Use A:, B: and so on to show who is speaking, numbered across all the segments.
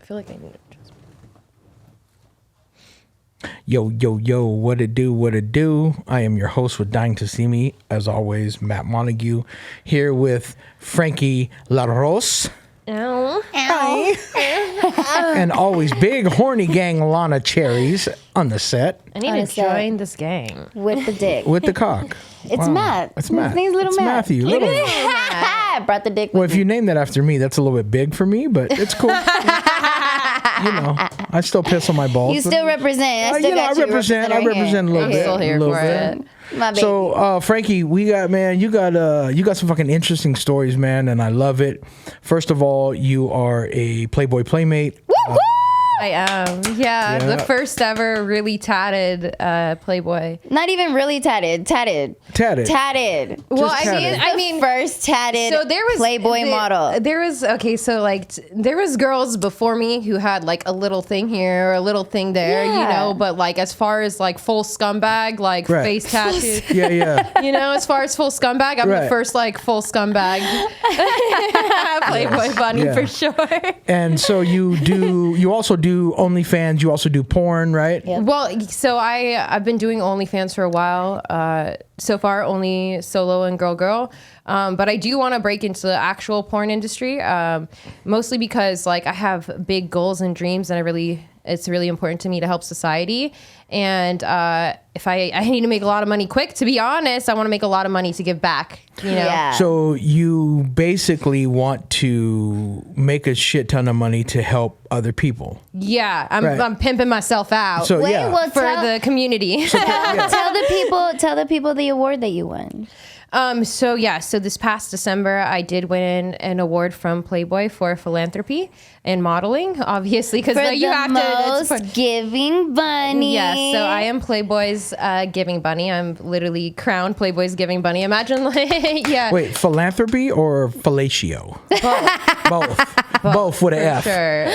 A: feel like I need to just...
B: Yo, yo, yo, what it do, what it do? I am your host with Dying to See Me, as always, Matt Montague, here with Frankie LaRose.
A: Ow.
B: And always big, horny gang Lana Chairez on the set.
A: I need to join this gang.
C: With the dick.
B: With the cock.
C: It's Matt.
B: It's Matt.
C: His name's Little
B: it's
C: Matt.
B: Matthew.
C: Look
B: Little
C: at that. Brought the dick with
B: Well, if you name that after me, that's a little bit big for me, but it's cool. You know, I still piss on my balls.
C: You still represent. I still got
B: I represent a little bit.
A: Still here for it.
C: My baby.
B: So, Frankie, you got some fucking interesting stories, man, and I love it. First of all, you are a Playboy playmate.
C: Woo-hoo!
A: I am. Yeah, the first ever really tatted Playboy.
C: Not even really tatted. Tatted.
A: Well,
B: tatted.
A: I mean,
C: first tatted Playboy model.
A: There was there was girls before me who had like a little thing here or a little thing there, you know. But like as far as like full scumbag, like face tattoo,
B: yeah.
A: You know, as far as full scumbag, I'm the first like full scumbag Playboy bunny for sure.
B: And so you also do OnlyFans, you also do porn, right?
C: Yep.
A: Well, so I've been doing OnlyFans for a while. So far, only solo and girl. But I do want to break into the actual porn industry, mostly because like I have big goals and dreams, and it's really important to me to help society. And if I need to make a lot of money quick, to be honest, I want to make a lot of money to give back. You know?
C: Yeah.
B: So you basically want to make a shit ton of money to help other people.
A: Yeah, I'm pimping myself out.
B: So
C: Wait,
B: yeah,
C: well,
A: for the community.
C: tell the people the award that you won.
A: So this past December, I did win an award from Playboy for philanthropy and modeling, obviously, because you have
C: most giving bunny.
A: Yes, so I am Playboy's giving bunny. I'm literally crowned Playboy's giving bunny. Imagine,
B: Wait, philanthropy or fellatio? Both with an F.
A: Sure.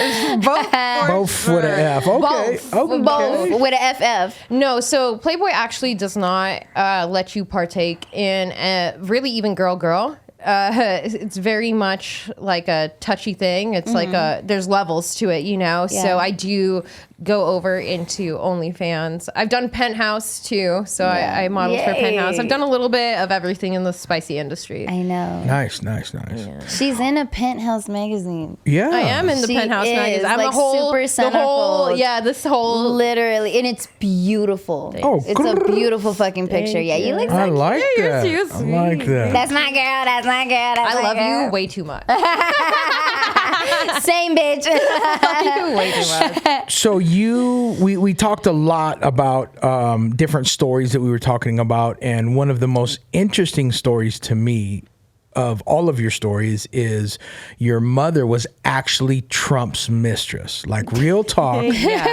B: Both with an F. Okay.
C: Both with an FF.
A: No, so Playboy actually does not let you partake in really even girl. It's very much like a touchy thing. It's like there's levels to it, you know?
C: Yeah.
A: So I do go over into OnlyFans. I've done Penthouse too. So I modeled for Penthouse. I've done a little bit of everything in the spicy industry.
C: I know.
B: Nice.
A: Yeah.
C: She's in a Penthouse magazine.
B: Yeah.
A: I am in the Penthouse magazine. I'm
C: like super centerfold.
A: This whole
C: literally, and it's beautiful.
B: Oh,
C: it's a beautiful fucking picture. Yeah, you look.
B: I
C: So
B: like
C: cute.
B: that.
A: You're
B: I like that.
C: That's my girl. That's my girl. That's
A: I
C: my
A: love
C: girl.
A: you way too much.
C: Same bitch.
A: Way too much.
B: So we talked a lot about different stories that we were talking about, and one of the most interesting stories to me of all of your stories is your mother was actually Trump's mistress. Like real talk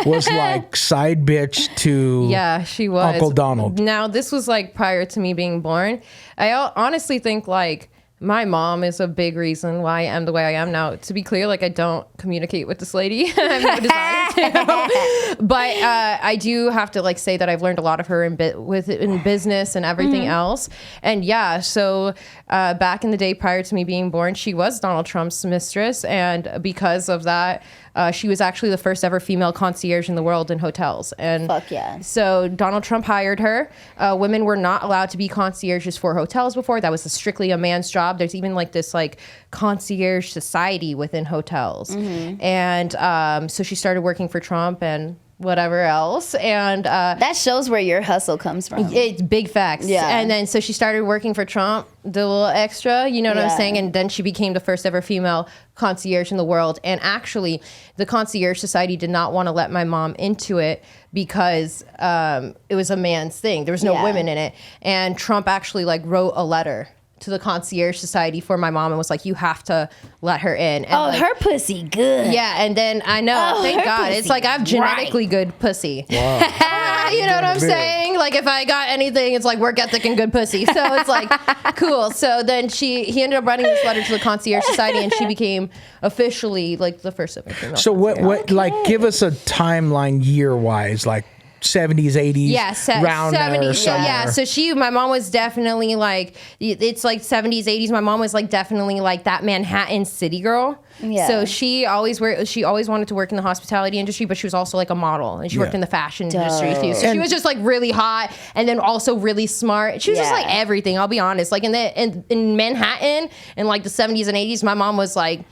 B: was like side bitch to
A: she was
B: Uncle Donald.
A: Now this was like prior to me being born. I honestly think like my mom is a big reason why I am the way I am now. To be clear, like I don't communicate with this lady. I have no desire to. But I do have to like say that I've learned a lot of her in business and everything else. And so back in the day prior to me being born, she was Donald Trump's mistress. And because of that, she was actually the first ever female concierge in the world in hotels. And
C: Fuck yeah.
A: So Donald Trump hired her. Women were not allowed to be concierges for hotels before. That was strictly a man's job. There's even like this like concierge society within hotels. And so she started working for Trump and whatever else. And
C: That shows where your hustle comes from.
A: it's big facts.
C: Yeah.
A: And then so she started working for Trump, the little extra, you know what I'm saying? And then she became the first ever female concierge in the world. And actually, the concierge society did not want to let my mom into it because it was a man's thing. There was no women in it. And Trump actually like wrote a letter to the concierge society for my mom and was like, you have to let her in. And
C: her pussy good.
A: Yeah, and then I know, thank God. It's like I have genetically good pussy.
B: Wow.
A: You know what I'm saying? Like if I got anything, it's like work ethic and good pussy. So it's like cool. So then he ended up writing this letter to the concierge society, and she became officially like the first ever female.
B: So what like give us a timeline year wise, like 70s, 80s, round there or
A: 70s.
B: somewhere.
A: Yeah, so my mom was definitely like, it's like 70s, 80s. My mom was like definitely like that Manhattan city girl.
C: Yeah.
A: So she always wanted to work in the hospitality industry, but she was also like a model, and she worked in the fashion industry too. So she was just like really hot, and then also really smart. She was just like everything. I'll be honest. Like in Manhattan in like the 70s and 80s, my mom was like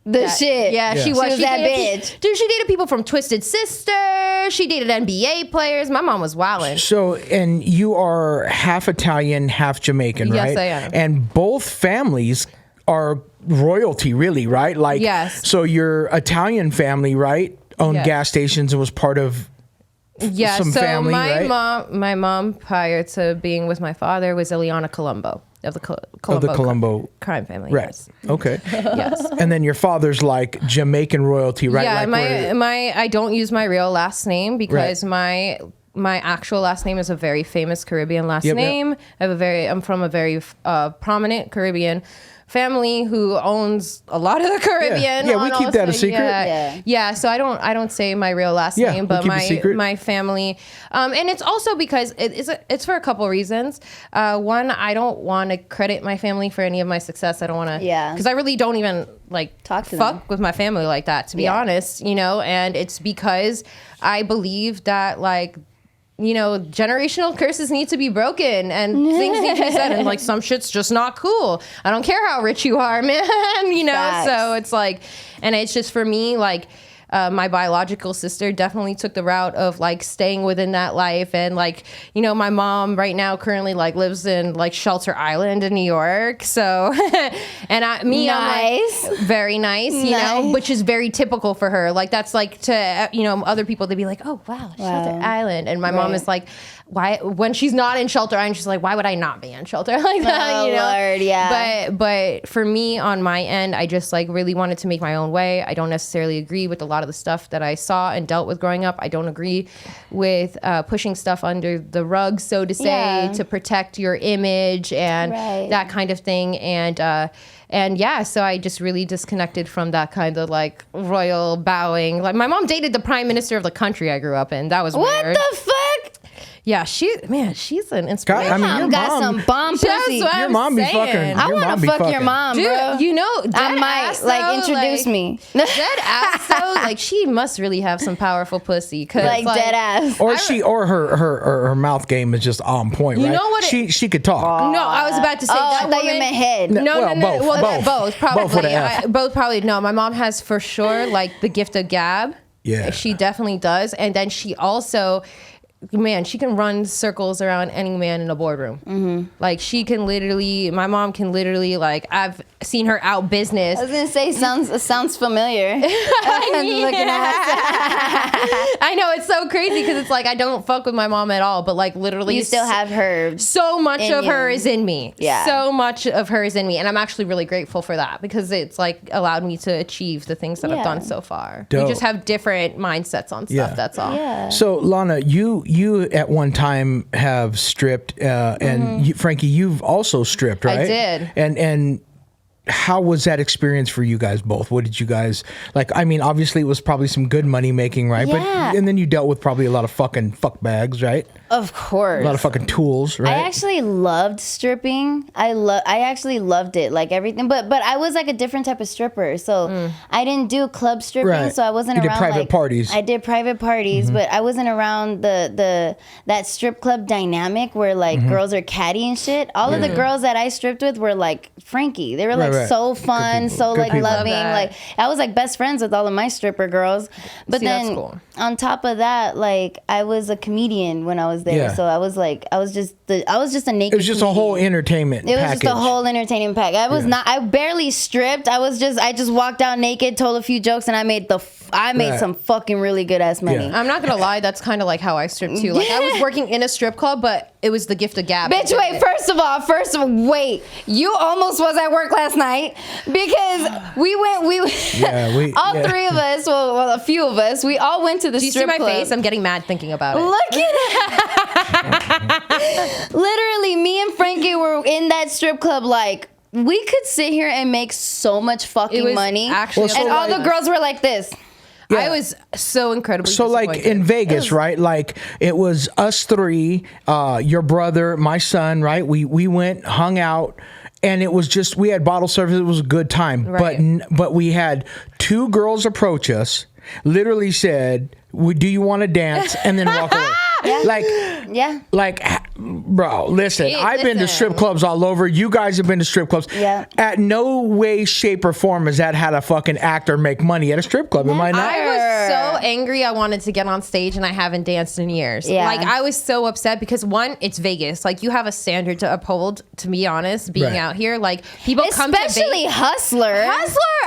C: shit.
A: Yeah, she was
C: that bitch.
A: Dude, she dated people from Twisted Sister. She dated NBA players. My mom was wildin'.
B: So, and you are half Italian, half Jamaican, right?
A: Yes, I am.
B: And both families are royalty, really, right? Like,
A: yes.
B: So your Italian family, right, owned gas stations and was part of some family, right?
A: My mom, prior to being with my father, was Ileana Colombo of the Colombo crime family.
B: Right.
A: Yes.
B: Okay.
A: Yes.
B: And then your father's like Jamaican royalty, right?
A: Yeah.
B: Like
A: I don't use my real last name because my actual last name is a very famous Caribbean last name. I'm from a very prominent Caribbean family who owns a lot of the Caribbean.
B: Yeah, we keep that a secret.
A: Yeah. So I don't say my real last name, but my family, and it's also because it's for a couple of reasons. One, I don't want to credit my family for any of my success. I don't want to, because I really don't even like fuck with my family like that, to be honest. And it's because I believe that like, generational curses need to be broken and things need to be said, and like some shit's just not cool. I don't care how rich you are, man.
C: Facts.
A: So it's like, and it's just for me, like, my biological sister definitely took the route of like staying within that life, and like, my mom right now currently like lives in like Shelter Island in New York. So, and I'm like, very nice, which is very typical for her. Like that's like to other people, they'd be like, oh wow, Shelter Island, and my mom is like, why when she's not in Shelter Island, she's like, why would I not be in Shelter like that?
C: Lord, yeah.
A: But for me on my end, I just like really wanted to make my own way. I don't necessarily agree with a lot of the stuff that I saw and dealt with growing up. I don't agree with pushing stuff under the rug, so to say, to protect your image and that kind of thing. And yeah, so I just really disconnected from that kind of like royal bowing. Like my mom dated the prime minister of the country I grew up in. That was weird.
C: What the fuck?
A: Yeah, she's an inspiration.
B: I mean, your
C: got
B: mom,
C: some bomb pussy.
B: Your mom be fucking.
C: I want to fuck your mom,
A: dude,
C: bro.
A: I
C: might like introduce me.
A: Dead ass though, like she must really have some powerful pussy,
C: like dead ass.
B: Or her mouth game is just on point. Right?
A: You know what?
B: She could talk.
A: No, I was about to say that.
C: I thought you meant head.
A: No. Both probably.
B: Both with an F.
A: Both probably. No, my mom has for sure like the gift of gab.
B: Yeah,
A: she definitely does, and then she also. Man, she can run circles around any man in a boardroom. Mm-hmm. Like my mom can literally, like, I've seen her out business.
C: I was gonna say, sounds familiar. Looking at
A: I know, it's so crazy because it's like I don't fuck with my mom at all, but like literally,
C: you still have her.
A: So much of her is in me.
C: Yeah,
A: so much of her is in me, and I'm actually really grateful for that because it's like allowed me to achieve the things that I've done so far.
B: Dope.
A: We just have different mindsets on stuff. That's all.
C: Yeah.
B: So Lana, you at one time have stripped, and Frankie, you've also stripped, right?
A: I did.
B: And how was that experience for you guys both? What did you guys like? I mean, obviously it was probably some good money making, right?
C: Yeah.
B: But and then you dealt with probably a lot of fucking fuck bags, right?
C: Of course.
B: A lot of fucking tools, right?
C: I actually loved stripping. I actually loved it, like everything. But I was like a different type of stripper, so I didn't do club stripping.
B: Right.
C: So I wasn't
B: you
C: around
B: did private parties.
C: I did private parties, but I wasn't around that strip club dynamic where like girls are catty and shit. All of the girls that I stripped with were like Frankie. They were like so fun, so like loving. Like I was like best friends with all of my stripper girls. But then on top of that, like I was a comedian when I was there. Yeah. So I was just a naked
B: It was just
C: comedian.
B: a whole entertainment package.
C: It was just a whole entertainment pack. I barely stripped. I just walked out naked, told a few jokes, and I made some fucking really good ass money.
A: I'm not gonna lie, that's kind of like how I stripped too. Like I was working in a strip club, but it was the gift of gab.
C: Bitch, wait, first of all, wait. You almost was at work last night because all three of us, well, a few of us, we all went to the strip club.
A: Do you see my face? I'm getting mad thinking about it.
C: Look at it. Literally, me and Frankie were in that strip club like, we could sit here and make so much fucking money.
A: Actually,
C: and all the girls were like this.
B: Yeah.
A: I was so incredibly
B: So like
A: disappointed.
B: in Vegas, right? Like it was us three, your brother, my son, right? We went, hung out, and it was just, we had bottle service. It was a good time.
A: Right.
B: But we had two girls approach us, literally said, do you want to dance? And then walk away. Like, bro, listen, I've been to strip clubs all over. You guys have been to strip clubs.
C: Yeah.
B: At no way, shape, or form has that had a fucking actor make money at a strip club. Am I not?
A: I was so angry. I wanted to get on stage and I haven't danced in years.
C: Yeah.
A: Like I was so upset because one, it's Vegas. Like you have a standard to uphold, to be honest, being out here. Like people come to
C: especially Hustler.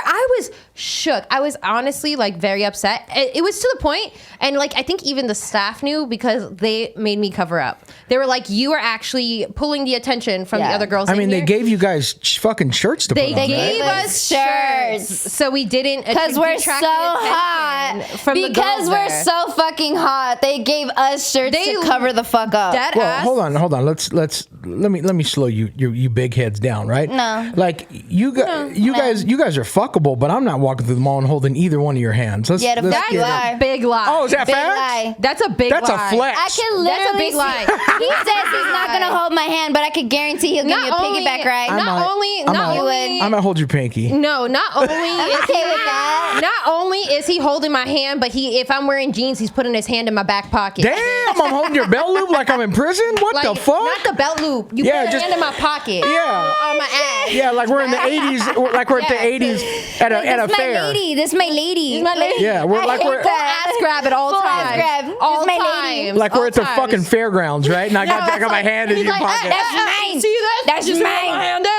A: I was shook. I was honestly like very upset. It was to the point, and like I think even the staff knew because they made me cover up. They were like, "You are actually pulling the attention from the other girls."
B: I mean, they gave you guys fucking shirts to put on.
A: They
B: Right?
A: gave us shirts, so we didn't
C: because we're so hot. Because we're so fucking hot, they gave us shirts to cover the fuck up.
B: Well, hold on. Let me slow you big heads down, right?
C: No.
B: Like you guys are fuckable, but I'm not walking through the mall and holding either one of your hands.
C: That's a
A: big lie.
B: Oh, is that
C: big
B: fact?
C: lie.
A: That's a big lie.
B: That's a flex.
C: I can literally
A: That's a big lie.
C: He says he's not gonna hold my hand, but I could guarantee he'll give me a piggyback ride.
B: I might hold your pinky.
A: No, not only is
C: okay with that.
A: Not only is he holding my hand, but if I'm wearing jeans, he's putting his hand in my back pocket.
B: Damn, I'm holding your belt loop like I'm in prison? What
A: Like,
B: the fuck?
A: Not the belt loop. You put your hand in my pocket.
B: Yeah.
A: On my ass.
B: Yeah, like we're in the 80s, like we're at the 80s at a fair.
C: This my lady.
A: My lady.
B: Yeah, we're like we're
A: Full ass grab at all
C: Full
A: times.
C: ass grab.
A: All
C: This my lady.
A: times.
B: like we're
A: all
B: at the
A: times.
B: fucking fairgrounds, right? And I got my hand in
A: He's
B: your
A: like,
B: pocket.
C: That's mine.
A: See that?
C: That's
A: You see
C: mine.
A: what my hand is?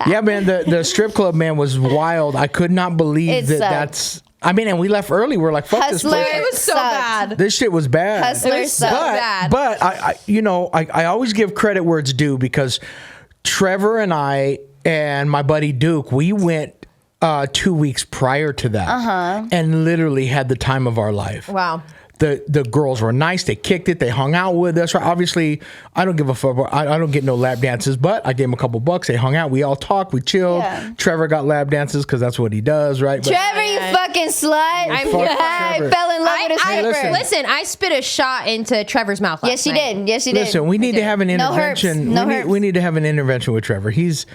B: Yeah, man, the strip club, man, was wild. I could not believe
C: It
B: that
C: sucked.
B: that's... I mean, and we left early. We're like, fuck
C: Hustler.
B: this place.
A: It was so
C: Sucked.
A: bad.
B: This shit was bad.
C: Hustler
A: It was so
C: sucked.
A: bad.
B: But I always give credit where it's due because Trevor and I and my buddy Duke, we went 2 weeks prior to that and literally had the time of our life.
A: Wow.
B: The girls were nice. They kicked it. They hung out with us. Obviously, I don't give a fuck. I don't get no lap dances, but I gave them a couple bucks. They hung out. We all talked. We chilled.
C: Yeah.
B: Trevor got lap dances because that's what he does, right? But
C: Trevor, you fucking slut.
B: Fuck
C: I
B: Trevor.
C: fell in love with a stripper.
A: Listen, I spit a shot into Trevor's mouth last
C: Yes, she
A: night.
C: did. Yes, she did.
B: listen, we need to have an
C: No herbs.
B: intervention.
C: No
B: we
C: herbs.
B: need to have an intervention with Trevor. He's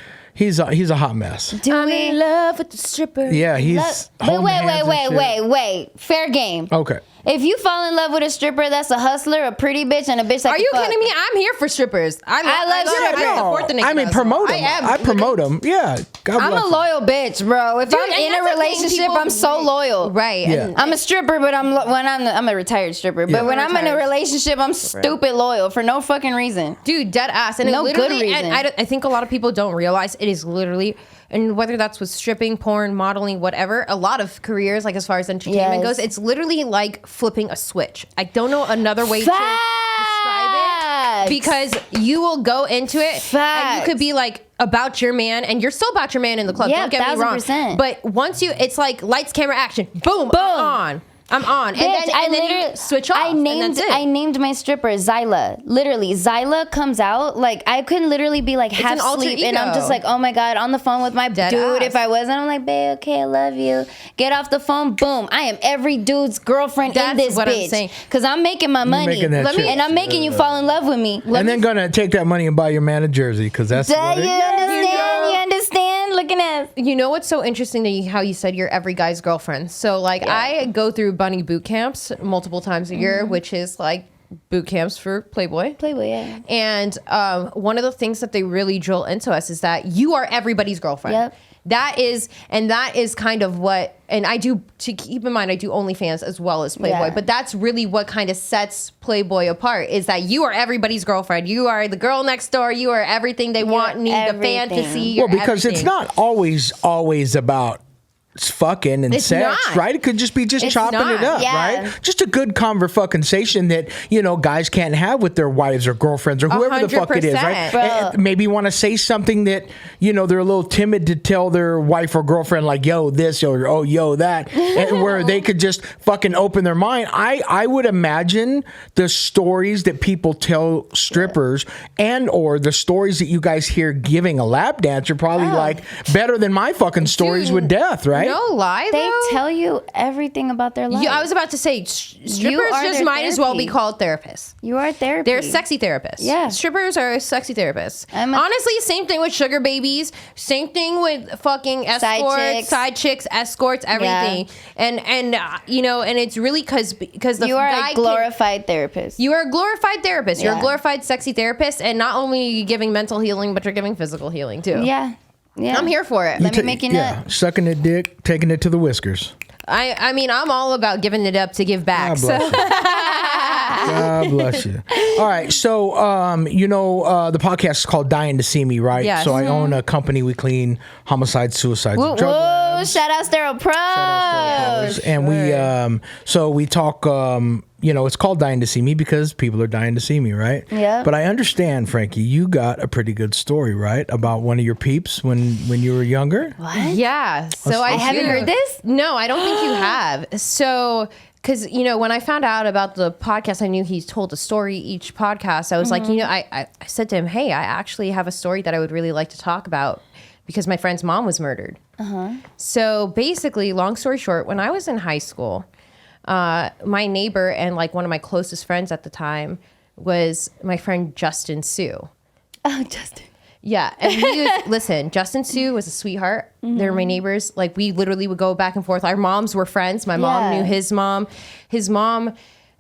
B: a hot mess.
A: I'm in love with the stripper.
B: Yeah, he's.
C: But
B: holding hands and shit.
C: wait. Fair game.
B: Okay.
C: If you fall in love with a stripper that's a hustler, a pretty bitch, and a bitch like
A: Are you kidding me? I'm here for strippers. I love strippers. I support the nigga
B: I mean,
A: hustle.
B: promote him. I promote him. Yeah. God
C: I'm
B: bless
C: a
B: him.
C: loyal bitch, bro. If
A: Dude,
C: I'm
A: and
C: in
A: that's
C: a
A: the thing,
C: relationship,
A: people-
C: I'm so loyal.
A: Right.
B: Yeah.
C: I'm a stripper, but I'm a retired stripper. But when I'm in a
A: Retired.
C: relationship, I'm stupid loyal for no fucking reason.
A: Dude, dead ass. And
C: No
A: it
C: good
A: literally,
C: reason.
A: and I think a lot of people don't realize it is literally, and whether that's with stripping, porn, modeling, whatever, a lot of careers, like as far as entertainment
C: Yes.
A: goes, it's literally like flipping a switch. I don't know another way to describe it because you will go into it and you could be like about your man and you're still about your man in the club.
C: Yeah,
A: Don't get me wrong.
C: 1000%.
A: But once it's like lights, camera, action. Boom. I'm on. And
C: Bitch,
A: then you switch off.
C: I named my stripper Zyla. Literally, Zyla comes out like I couldn't literally be like half
A: an alter
C: asleep, and I'm
A: ego.
C: just like, oh my god, on the phone with my
A: Dead
C: dude.
A: ass.
C: If I wasn't, I'm like, babe, okay, I love you. Get off the phone. Boom, I am every dude's girlfriend in
A: That's
C: this
A: what I'm
C: bitch.
A: saying.
C: Because I'm making my money,
B: making that shit.
C: and I'm making you fall in love with me.
B: And then gonna take that money and buy your man a jersey because that's
C: Do
B: what
C: you
B: it
C: understand? You understand? Looking at.
A: You know what's so interesting to you, how you said you're every guy's girlfriend. So like I go through bunny boot camps multiple times a year, which is like boot camps for Playboy.
C: Playboy, yeah.
A: And one of the things that they really drill into us is that you are everybody's girlfriend.
C: Yep.
A: That is kind of what, and I do, to keep in mind, I do OnlyFans as well as Playboy,
C: Yeah.
A: but that's really what kind of sets Playboy apart, is that you are everybody's girlfriend. You are the girl next door. You are everything they want, need, the
C: everything.
A: fantasy.
B: Well,
A: you're
B: because it's
A: everything.
B: not always about fucking and
A: It's
B: sex,
A: not.
B: right? It could just be
A: It's
B: chopping
A: not,
B: it up,
C: yeah.
B: right? Just a good conversation that, guys can't have with their wives or girlfriends or whoever the fuck it is, right?
A: 100%.
C: Bro.
B: And maybe want to say something that, they're a little timid to tell their wife or girlfriend, like, yo, this, or oh, yo, that, and where they could just fucking open their mind. I would imagine the stories that people tell strippers and or the stories that you guys hear giving a lap dance are probably like better than my fucking stories with death, right?
A: No lie,
C: They
A: though.
C: tell you everything about their life.
A: Yeah, I was about to say, strippers
C: are
A: just
C: their
A: might as well be
C: therapy.
A: called therapists.
C: You are therapy.
A: They're sexy therapists.
C: Yeah.
A: Strippers are sexy therapists.
C: I'm a-
A: Honestly, same thing with sugar babies. Same thing with fucking escorts, side chicks, escorts, everything. And and it's really because the
C: You are
A: guy
C: a glorified therapist.
A: you are a glorified therapist. You're a
C: Yeah.
A: glorified sexy therapist, and not only are you giving mental healing, but you're giving physical healing too.
C: Yeah.
A: I'm here for it.
C: Let me make you nut.
B: Sucking a dick, taking it to the whiskers.
A: I mean, I'm all about giving it up to give back.
B: God
A: So.
B: bless you. God bless you. All right, so the podcast is called Dying to See Me, right?
A: Yes.
B: So I own a company. We clean homicides, suicides,
A: Whoa,
B: drug
C: Whoa,
B: labs.
C: shout out Sterile Pros.
B: And we talk. It's called Dying to See Me because people are dying to see me, right?
C: Yeah.
B: But I understand, Frankie, you got a pretty good story, right, about one of your peeps when you were younger.
C: What?
A: Yeah. So I
C: haven't heard this?
A: No, I don't think you have. So, because, when I found out about the podcast, I knew he told a story each podcast. I was like, I said to him, hey, I actually have a story that I would really like to talk about because my friend's mom was murdered. So basically, long story short, when I was in high school, my neighbor and like one of my closest friends at the time was my friend Justin Sue.
C: Oh, Justin.
A: Yeah, and listen, Justin Sue was a sweetheart. They were my neighbors. Like, we literally would go back and forth. Our moms were friends. My mom
C: Yeah.
A: knew his mom.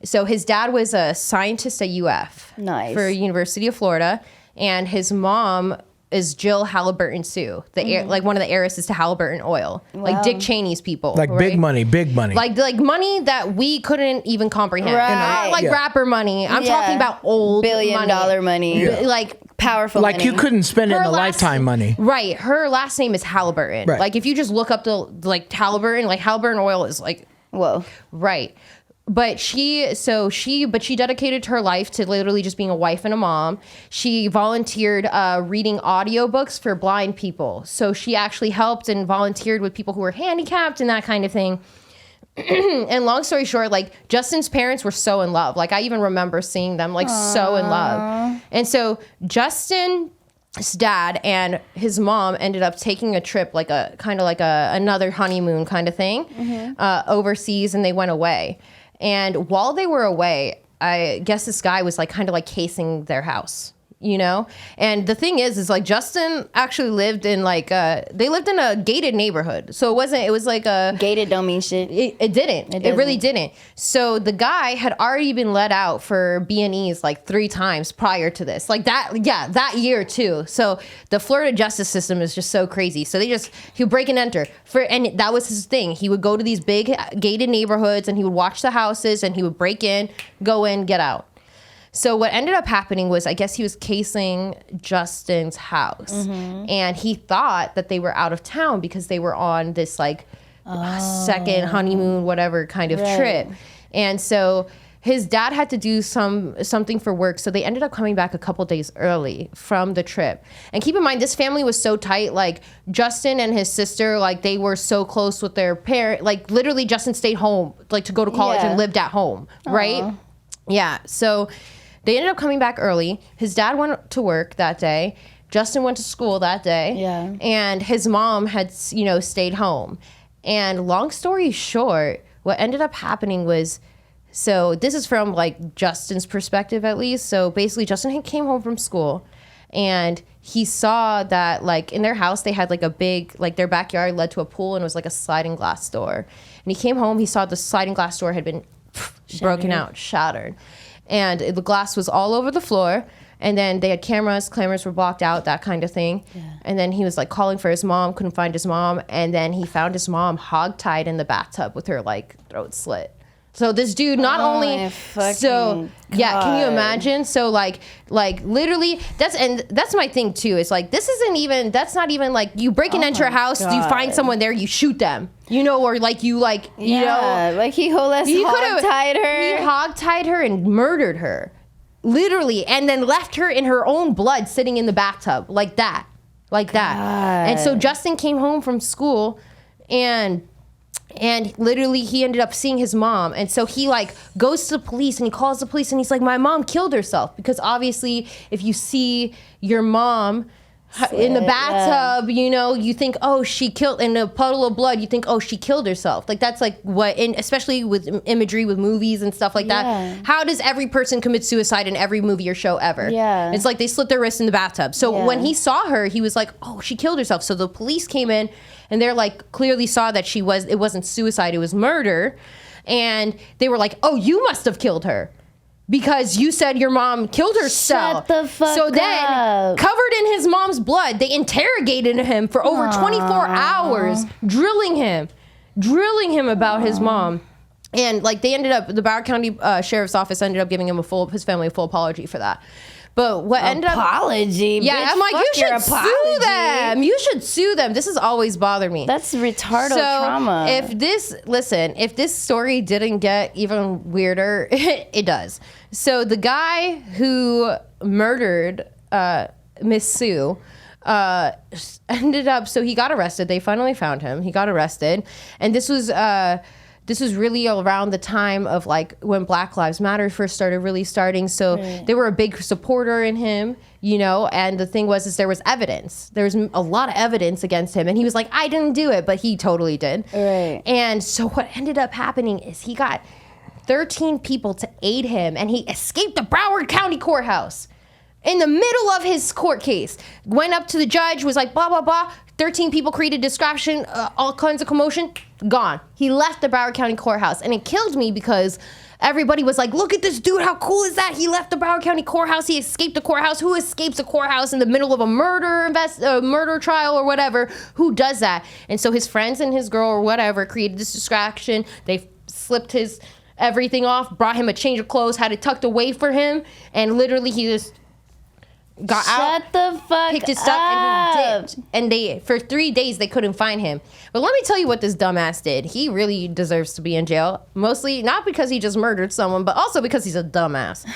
A: So his dad was a scientist at UF.
C: Nice.
A: For University of Florida. And his mom is Jill Halliburton Sue, like one of the heiresses to Halliburton Oil. Like Dick Cheney's people.
B: Like
A: right?
B: big money.
A: Like money that we couldn't even comprehend.
C: Right.
A: Not like
B: Yeah.
A: rapper money. I'm
C: Yeah.
A: talking about old
C: $billion money.
B: Yeah.
A: Like
C: Powerful
B: Like
C: money.
B: you couldn't spend it in
A: her
B: a
A: last-
B: lifetime money.
A: Right. Her last name is Halliburton.
B: Right.
A: Like if you just look up the Halliburton, like Halliburton Oil is like
C: Whoa.
A: right. But she dedicated her life to literally just being a wife and a mom. She volunteered reading audiobooks for blind people. So she actually helped and volunteered with people who were handicapped and that kind of thing. And long story short, like Justin's parents were so in love. Like I even remember seeing them like so in love. And so Justin's dad and his mom ended up taking a trip, like a kind of like another honeymoon kind of thing, overseas, and they went away. And while they were away, I guess this guy was like kind of like casing their house. And the thing is like Justin actually lived in like they lived in a gated neighborhood, so it was like a
C: Gated don't mean shit.
A: it didn't. It really didn't. So the guy had already been let out for B&Es like 3 times prior to this. Like that year too. So the Florida justice system is just so crazy. So he would break and enter and that was his thing. He would go to these big gated neighborhoods and he would watch the houses and he would break in, go in, get out. So what ended up happening was, I guess he was casing Justin's house, and he thought that they were out of town because they were on this like second honeymoon, whatever kind of trip. And so his dad had to do something for work, so they ended up coming back a couple days early from the trip. And keep in mind, this family was so tight. Like Justin and his sister, like they were so close with their parent. Like literally, Justin stayed home, like to go to college and lived at home, right? Yeah. So they ended up coming back early. His dad went to work that day. Justin went to school that day.
C: Yeah.
A: And his mom had, stayed home. And long story short, what ended up happening was, so this is from like Justin's perspective at least. So basically Justin came home from school and he saw that like in their house, they had like a big, like their backyard led to a pool and it was like a sliding glass door. And he came home, he saw the sliding glass door had been broken out, shattered. And the glass was all over the floor. And then they had cameras were blocked out, that kind of thing. Yeah. And then he was like calling for his mom, couldn't find his mom. And then he found his mom hogtied in the bathtub with her like throat slit. So this dude not only can you imagine? So like literally that's my thing too. It's like that's not even like you break and enter a house, you find someone there, you shoot them. Or like you like you know
C: like he hogtied her.
A: He hogtied her and murdered her. Literally, and then left her in her own blood sitting in the bathtub like that. God. And so Justin came home from school and literally he ended up seeing his mom. And so he like goes to the police and he calls the police and he's like, my mom killed herself. Because obviously if you see your mom in the bathtub, you know, you think, oh, she killed, in a puddle of blood, you think, oh, she killed herself. Like, that's like what, especially with imagery, with movies and stuff like that. How does every person commit suicide in every movie or show ever?
C: Yeah.
A: It's like they slit their wrist in the bathtub. So when he saw her, he was like, oh, she killed herself. So the police came in and they're like, clearly saw that it wasn't suicide, it was murder. And they were like, oh, you must have killed her, because you said your mom killed herself.
C: Shut the fuck
A: So then,
C: up.
A: covered in his mom's blood, they interrogated him for over 24 hours, drilling him about his mom. And like they ended up, the Broward County Sheriff's Office ended up giving him his family a full apology for that. But what ended up...
C: Apology?
A: Yeah,
C: bitch,
A: I'm like, you should sue
C: apology.
A: them. You should sue them. This has always bothered me.
C: That's retardo trauma.
A: If this story didn't get even weirder, it does. So the guy who murdered Miss Sue ended up, so he got arrested. They finally found him. He got arrested. And this was really around the time of like when Black Lives Matter first starting. So they were a big supporter in him, you know, and the thing was there was evidence. There was a lot of evidence against him. And he was like, I didn't do it, but he totally did.
C: Right.
A: And so what ended up happening is he got 13 people to aid him, and he escaped the Broward County Courthouse in the middle of his court case. Went up to the judge, was like, blah, blah, blah. 13 people created distraction, all kinds of commotion, gone. He left the Broward County Courthouse, and it killed me because everybody was like, look at this dude, how cool is that? He left the Broward County Courthouse, he escaped the courthouse. Who escapes a courthouse in the middle of a murder trial or whatever? Who does that? And so his friends and his girl or whatever created this distraction. They slipped his everything off, brought him a change of clothes, had it tucked away for him, and literally he just got out,
C: Shut the fuck
A: picked his stuff, and he dipped. And for 3 days they couldn't find him. But let me tell you what this dumbass did. He really deserves to be in jail. Mostly not because he just murdered someone, but also because he's a dumbass.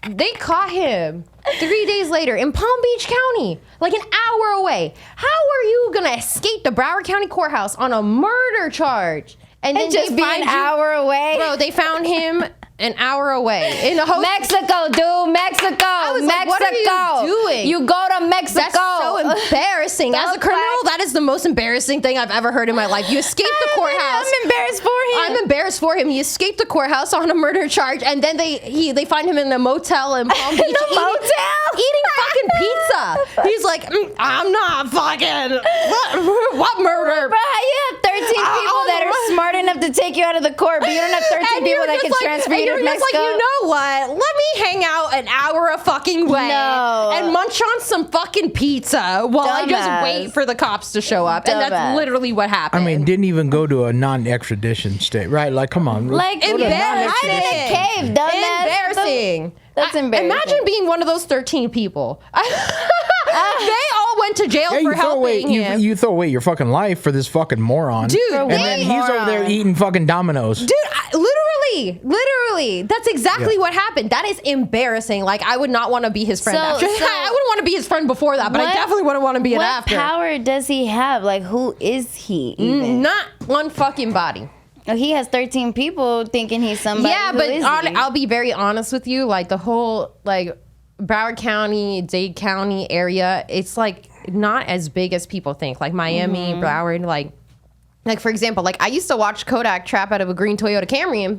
A: They caught him 3 days later in Palm Beach County, like an hour away. How are you gonna escape the Broward County Courthouse on a murder charge? And then
C: just be an hour away?
A: Bro, they found him an hour away in a hotel.
C: Mexico, dude. Mexico.
A: I was like, what are you doing?
C: You go to Mexico.
A: That's so embarrassing. As a criminal, that is the most embarrassing thing I've ever heard in my life. You escaped the courthouse.
C: I'm embarrassed for him.
A: I'm embarrassed for him. He escaped the courthouse on a murder charge, and then they find him in a motel in Palm Beach. Eating fucking pizza. He's like, I'm not fucking what murder?
C: Bro, how you have 13 people that are smart enough to take you out of the court, but you don't have 13 people that can transfer you to Mexico?
A: Like, you know what? Let me hang out an hour a fucking way and munch on some fucking pizza while I just wait for the cops to show up. And that's literally what happened.
B: I mean, didn't even go to a non-extradition state, right? Like, come on.
C: Like,
A: embarrassing.
C: I'm in a cave, dumbass.
A: Embarrassing.
C: That's embarrassing.
A: Imagine being one of those 13 people. They all went to jail for helping him.
B: You throw away your fucking life for this fucking moron.
A: Dude,
B: and then he's over there eating fucking Dominoes.
A: Dude, literally. That's exactly what happened. That is embarrassing. Like, I would not want to be his friend after. I wouldn't want to be his friend before that, but I definitely wouldn't want to be it after.
C: What power does he have? Like, who is he even?
A: Not one fucking body.
C: He has 13 people thinking he's somebody.
A: Yeah, but I'll be very honest with you. Like, the whole, like, Broward County, Dade County area, it's, like, not as big as people think. Like, Miami, Broward, like, for example, like, I used to watch Kodak trap out of a green Toyota Camry,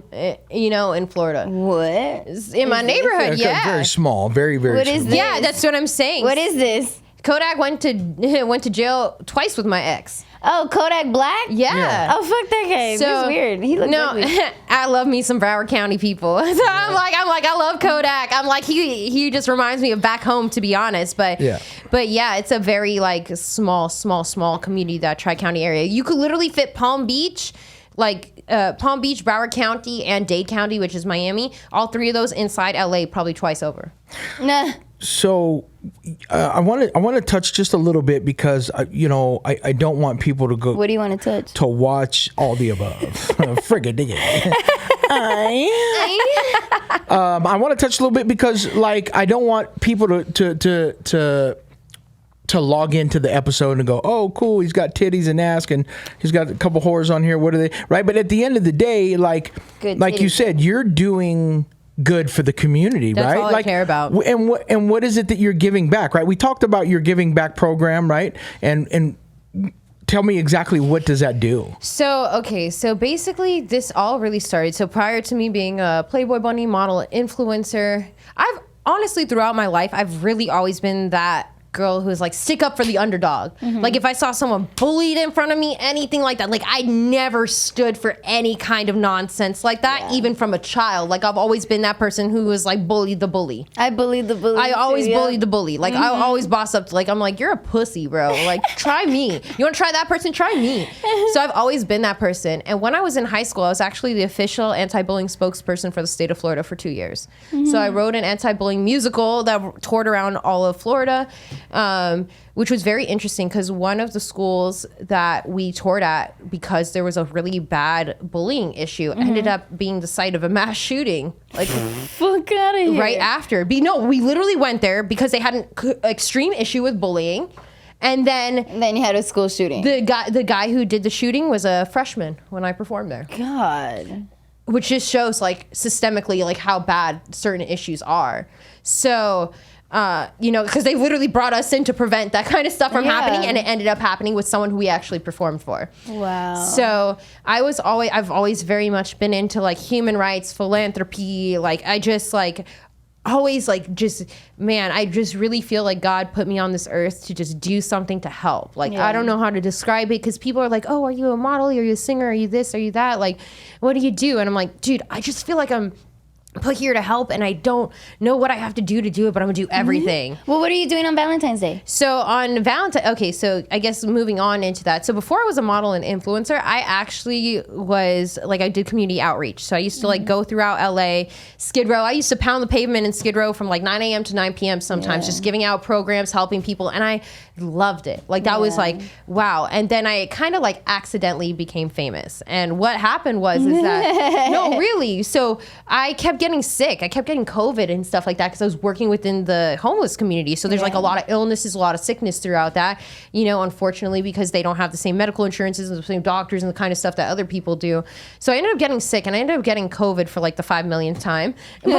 A: in Florida.
C: What?
A: In my neighborhood, yeah.
B: Very small. Very, very
C: What
B: small.
C: is this?
A: Yeah, that's what I'm saying.
C: What is this?
A: Kodak went to jail twice with my ex.
C: Oh, Kodak Black?
A: Yeah.
C: Oh, fuck that guy.
A: So,
C: He's weird. He looks ugly.
A: I love me some Broward County people. So I'm like, I love Kodak. I'm like, he just reminds me of back home, to be honest. But yeah, it's a very like small community, that Tri-County area. You could literally fit Palm Beach, Palm Beach, Broward County, and Dade County, which is Miami. All three of those inside LA, probably twice over.
C: Nah.
B: So I want to touch just a little bit because I don't want people to go.
C: What do you want to touch?
B: To watch all the above. Frigga dig it. I want to touch a little bit because like I don't want people to log into the episode and go, oh cool, he's got titties and ass and he's got a couple whores on here. What are they? Right, but at the end of the day, like you said, you're doing good for the community,
A: That's
B: right?
A: all I care about.
B: And what is it that you're giving back, right? We talked about your giving back program, right? And tell me exactly what does that do?
A: So basically this all really started. So prior to me being a Playboy Bunny model influencer, I've honestly throughout my life, I've really always been that girl who's like stick up for the underdog. Like if I saw someone bullied in front of me, anything like that, like I never stood for any kind of nonsense like that, even from a child. Like I've always been that person who was like bullied the bully.
C: I bullied the bully.
A: I always bullied the bully. Like I always boss up to, like, I'm like, you're a pussy, bro. Like try me. You want to try that person? Try me. So I've always been that person. And when I was in high school, I was actually the official anti-bullying spokesperson for the state of Florida for 2 years. So I wrote an anti-bullying musical that toured around all of Florida. Which was very interesting because one of the schools that we toured at, because there was a really bad bullying issue, ended up being the site of a mass shooting. Like,
C: fuck out of here.
A: Right after. We literally went there because they had an extreme issue with bullying. And then
C: you had a school shooting.
A: The guy who did the shooting was a freshman when I performed there.
C: God.
A: Which just shows like systemically like how bad certain issues are. So because they literally brought us in to prevent that kind of stuff from happening, and it ended up happening with someone who we actually performed for. Wow. So I've always very much been into like human rights, philanthropy. Like I just like always like I just really feel like God put me on this earth to just do something to help. Like I don't know how to describe it because people are like, oh, are you a model? Are you a singer? Are you this? Are you that? Like, what do you do? And I'm like, dude, I just feel like I'm put here to help, and I don't know what I have to do it, but I'm gonna do everything.
C: Well, what are you doing on Valentine's Day?
A: So on so I guess moving on into that. So before I was a model and influencer, I actually was like, I did community outreach. So I used to like go throughout LA, Skid Row. I used to pound the pavement in Skid Row from like 9 a.m. to 9 p.m. sometimes, just giving out programs, helping people. And I loved it. Like that was like, wow. And then I kind of like accidentally became famous. And what happened was is that, no, really. So I kept getting sick. I kept getting COVID and stuff like that because I was working within the homeless community. So there's like a lot of illnesses, a lot of sickness throughout that, unfortunately, because they don't have the same medical insurances and the same doctors and the kind of stuff that other people do. So I ended up getting sick, and I ended up getting COVID for like the 5 millionth time. And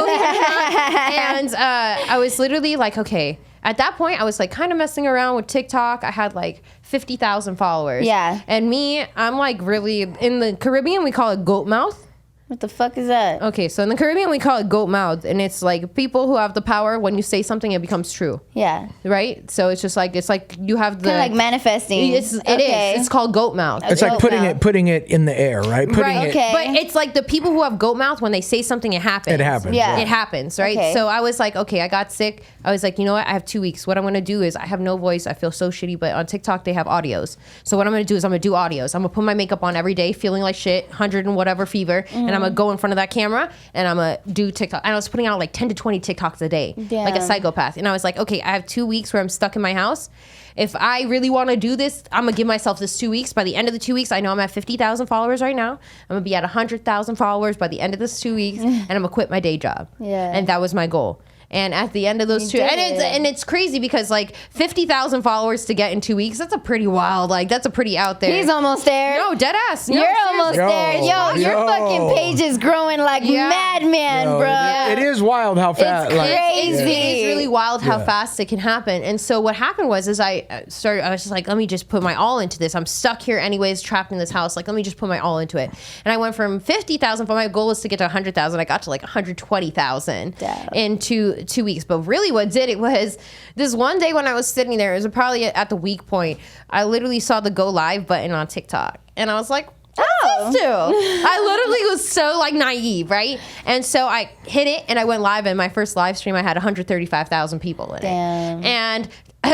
A: I was literally like, okay. At that point, I was like kind of messing around with TikTok. I had like 50,000 followers. Yeah. And I'm like really, in the Caribbean, we call it goat mouth.
C: What the fuck is that?
A: Okay, so in the Caribbean, we call it goat mouth, and it's like people who have the power. When you say something, it becomes true. Yeah. Right? So it's just like, you have the...
C: Kind of like manifesting.
A: It is. It's called goat mouth.
B: It's like putting it in the air, right?
A: But it's like the people who have goat mouth, when they say something, it happens.
B: It happens.
A: Yeah. It happens, right? Okay. So I was like, okay, I got sick. I was like, you know what? I have 2 weeks. What I'm going to do is, I have no voice. I feel so shitty, but on TikTok, they have audios. So what I'm going to do is I'm going to do audios. I'm going to put my makeup on every day, feeling like shit, 100 and whatever fever, and I'm going to go in front of that camera, and I'm going to do TikTok. And I was putting out like 10 to 20 TikToks a day, like a psychopath. And I was like, okay, I have 2 weeks where I'm stuck in my house. If I really want to do this, I'm going to give myself this 2 weeks. By the end of the 2 weeks, I know I'm at 50,000 followers right now. I'm going to be at 100,000 followers by the end of this 2 weeks, and I'm going to quit my day job. Yeah. And that was my goal. And at the end of those it's crazy because like 50,000 followers to get in 2 weeks, that's a pretty wild, like that's a pretty out there.
C: He's almost there.
A: No, dead ass. No,
C: you're almost there. Your fucking page is growing like madman, bro.
B: It is wild how fast.
C: It's crazy.
A: It is really wild how fast it can happen. And so what happened was I was just like, let me just put my all into this. I'm stuck here anyways, trapped in this house. Like, let me just put my all into it. And I went from 50,000, my goal was to get to 100,000. I got to like 120,000 in 2 weeks. But really what did it was this one day when I was sitting there, it was probably at the weak point, I literally saw the go live button on TikTok, and I was like, I literally was so like naive, right? And so I hit it and I went live, and my first live stream I had 135,000 people in it. And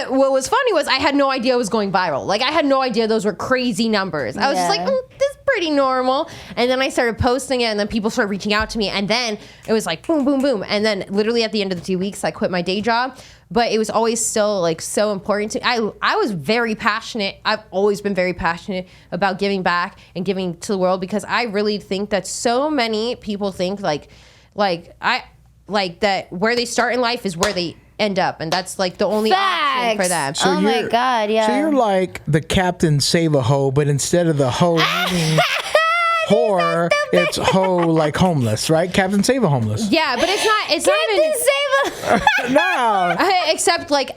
A: what was funny was I had no idea it was going viral. Like I had no idea those were crazy numbers. I was just like, this is pretty normal. And then I started posting it, and then people started reaching out to me, and then it was like boom, boom, boom. And then literally at the end of the 2 weeks, I quit my day job. But it was always still like so important to me. I was very passionate. I've always been very passionate about giving back and giving to the world, because I really think that so many people think like that where they start in life is where they end up, and that's like the only option for them.
C: So my God, yeah.
B: So you're like the Captain Save a Hoe, but instead of the hoe meaning whore, It's like homeless, right? Captain Save a Homeless.
A: Yeah, but it's not even
B: No.
A: except like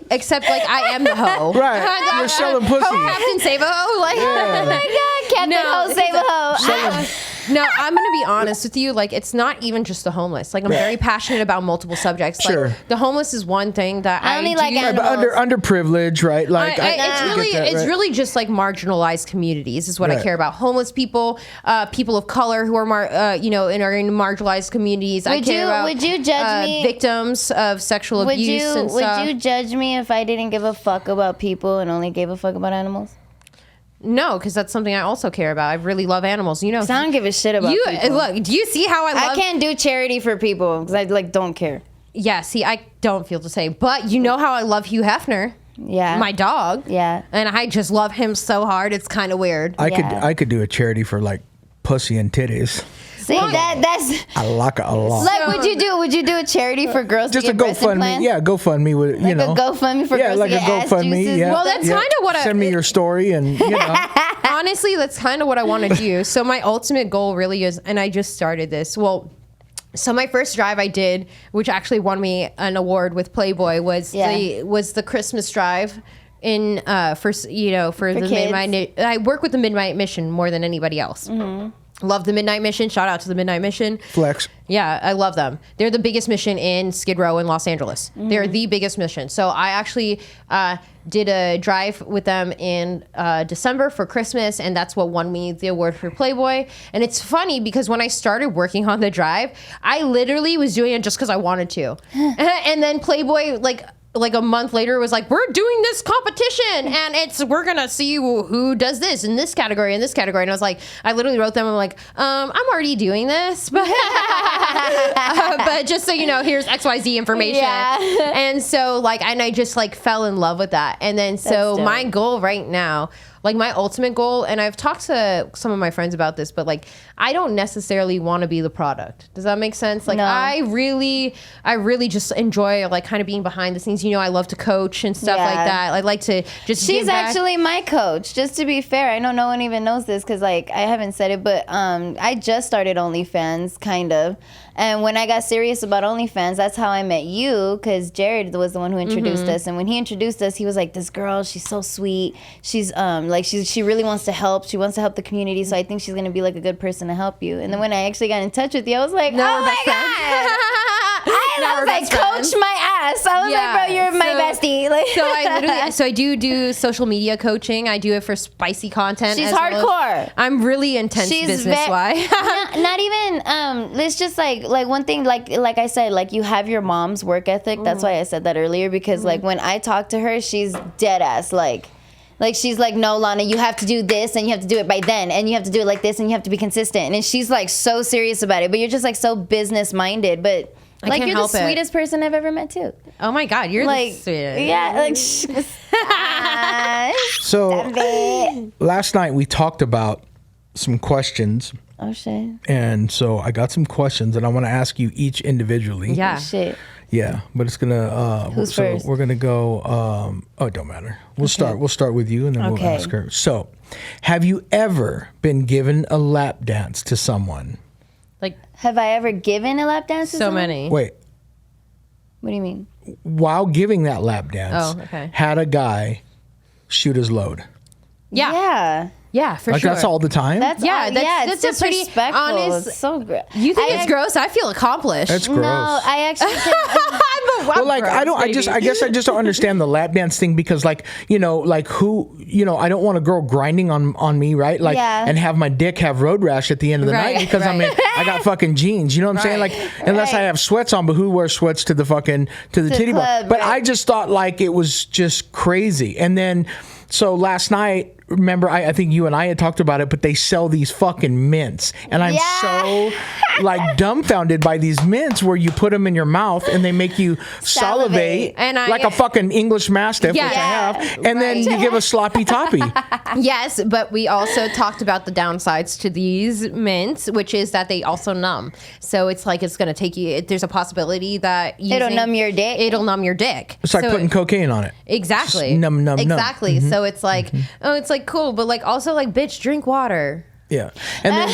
A: I am the hoe.
B: Right. You're selling pussy.
A: Captain Save a Hoe. Like,
C: Oh my God, Captain Ho, save a hoe.
A: No, I'm gonna be honest with you. Like, it's not even just the homeless. Like, I'm very passionate about multiple subjects.
B: Sure.
A: Like, the homeless is one thing that
C: I only like
A: do.
C: animals.
B: But underprivileged, right? Like
A: It's really just like marginalized communities is what I care about. Homeless people, people of color who are and are in marginalized communities. I care about.
C: Would you judge me?
A: Victims of sexual abuse and stuff.
C: Would you judge me if I didn't give a fuck about people and only gave a fuck about animals?
A: No, because that's something I also care about. I really love animals. You know,
C: I don't give a shit about people.
A: Look, do you see how I love?
C: I can't do charity for people because I don't care.
A: Yeah, see, I don't feel the same. But you know how I love Hugh Hefner.
C: Yeah.
A: My dog.
C: Yeah.
A: And I just love him so hard. It's kind of weird.
B: I could do a charity for like pussy and titties.
C: See, that's
B: I like it a lot.
C: like, would you do a charity for girls
B: Just
C: to
B: a
C: get breast
B: GoFundMe.
C: implants?
B: Yeah, GoFundMe with
C: Like a GoFundMe for girls
B: like
C: to
B: a
C: get ass
B: GoFundMe.
C: juices?
B: Yeah.
A: Well, that's kind of what
B: send me your story and
A: honestly, that's kind of what I want to do. So my ultimate goal really is, and I just started this. Well, so my first drive I did, which actually won me an award with Playboy, was the Christmas drive for the
C: kids.
A: Midnight. I work with the Midnight Mission more than anybody else. Mm-hmm. Love the Midnight Mission. Shout out to the Midnight Mission.
B: Flex.
A: Yeah, I love them. They're the biggest mission in Skid Row in Los Angeles. Mm-hmm. They're the biggest mission. So I actually did a drive with them in December for Christmas, and that's what won me the award for Playboy. And it's funny because when I started working on the drive, I literally was doing it just because I wanted to. And then Playboy, like a month later, was like, we're doing this competition and we're gonna see who does this in this category and this category. And I was like, I literally wrote them, I'm like, I'm already doing this, but but just so you know, here's XYZ information. Yeah. And so and I just fell in love with that. And then so my goal right now, my ultimate goal, and I've talked to some of my friends about this, but I don't necessarily want to be the product. Does that make sense?
C: No.
A: I really just enjoy kind of being behind the scenes. You know, I love to coach and stuff like that. I like to just
C: She's
A: give back.
C: actually my coach. Just to be fair, I know no one even knows this because I haven't said it, but I just started OnlyFans, kind of. And when I got serious about OnlyFans, that's how I met you, because Jared was the one who introduced us. And when he introduced us, he was like, this girl, she's so sweet. She's she really wants to help. She wants to help the community. So I think she's going to be a good person to help you. And then when I actually got in touch with you, I was like,
A: No,
C: oh my God. I was like, coach my ass. I was like, bro, you're my bestie.
A: So I do social media coaching. I do it for spicy content.
C: She's hardcore.
A: I'm really intense business-wise.
C: not even, it's just one thing, like I said, you have your mom's work ethic. That's why I said that earlier, because when I talk to her, she's dead ass. She's like, no, Lana, you have to do this and you have to do it by then and you have to do it like this and you have to be consistent. And she's so serious about it, but you're just so business minded. But you're the sweetest person I've ever met too.
A: Oh my God, you're the sweetest.
C: Yeah,
B: so last night we talked about some questions.
C: Oh shit.
B: And so I got some questions and I want to ask you each individually.
A: Yeah.
C: Oh, shit.
B: Yeah, but it's gonna.
C: Who's first?
B: We're gonna go. It don't matter. We'll start. We'll start with you, and then we'll ask her. So, have you ever been given a lap dance to someone?
C: Have I ever given a lap dance to someone?
A: Many.
B: Wait.
C: What do you mean?
B: While giving that lap dance, had a guy shoot his load?
A: Yeah. Yeah, for sure.
B: That's all the time?
C: That's
A: a pretty honest.
C: It's so gross.
A: You think it's gross? I feel accomplished.
B: That's gross.
C: No, I actually
B: Well, I guess I just don't understand the lap dance thing, because who, I don't want a girl grinding on me, right? And have my dick have road rash at the end of the night, because I got fucking jeans, you know what I'm saying? Unless I have sweats on, but who wears sweats to the titty bar? But I just thought it was just crazy. And then so last night, remember, I think you and I had talked about it, but they sell these fucking mints. And I'm so dumbfounded by these mints where you put them in your mouth and they make you salivate
A: and
B: like a fucking English Mastiff, which I have. And then you give a sloppy toppy.
A: Yes, but we also talked about the downsides to these mints, which is that they also numb. So it's it's going to take you, there's a possibility that
C: it'll numb your dick.
A: It'll numb your dick.
B: It's like putting cocaine on it.
A: Exactly.
B: Just numb.
A: Exactly. Mm-hmm. So it's oh, it's cool, but also bitch, drink water.
B: Yeah. And then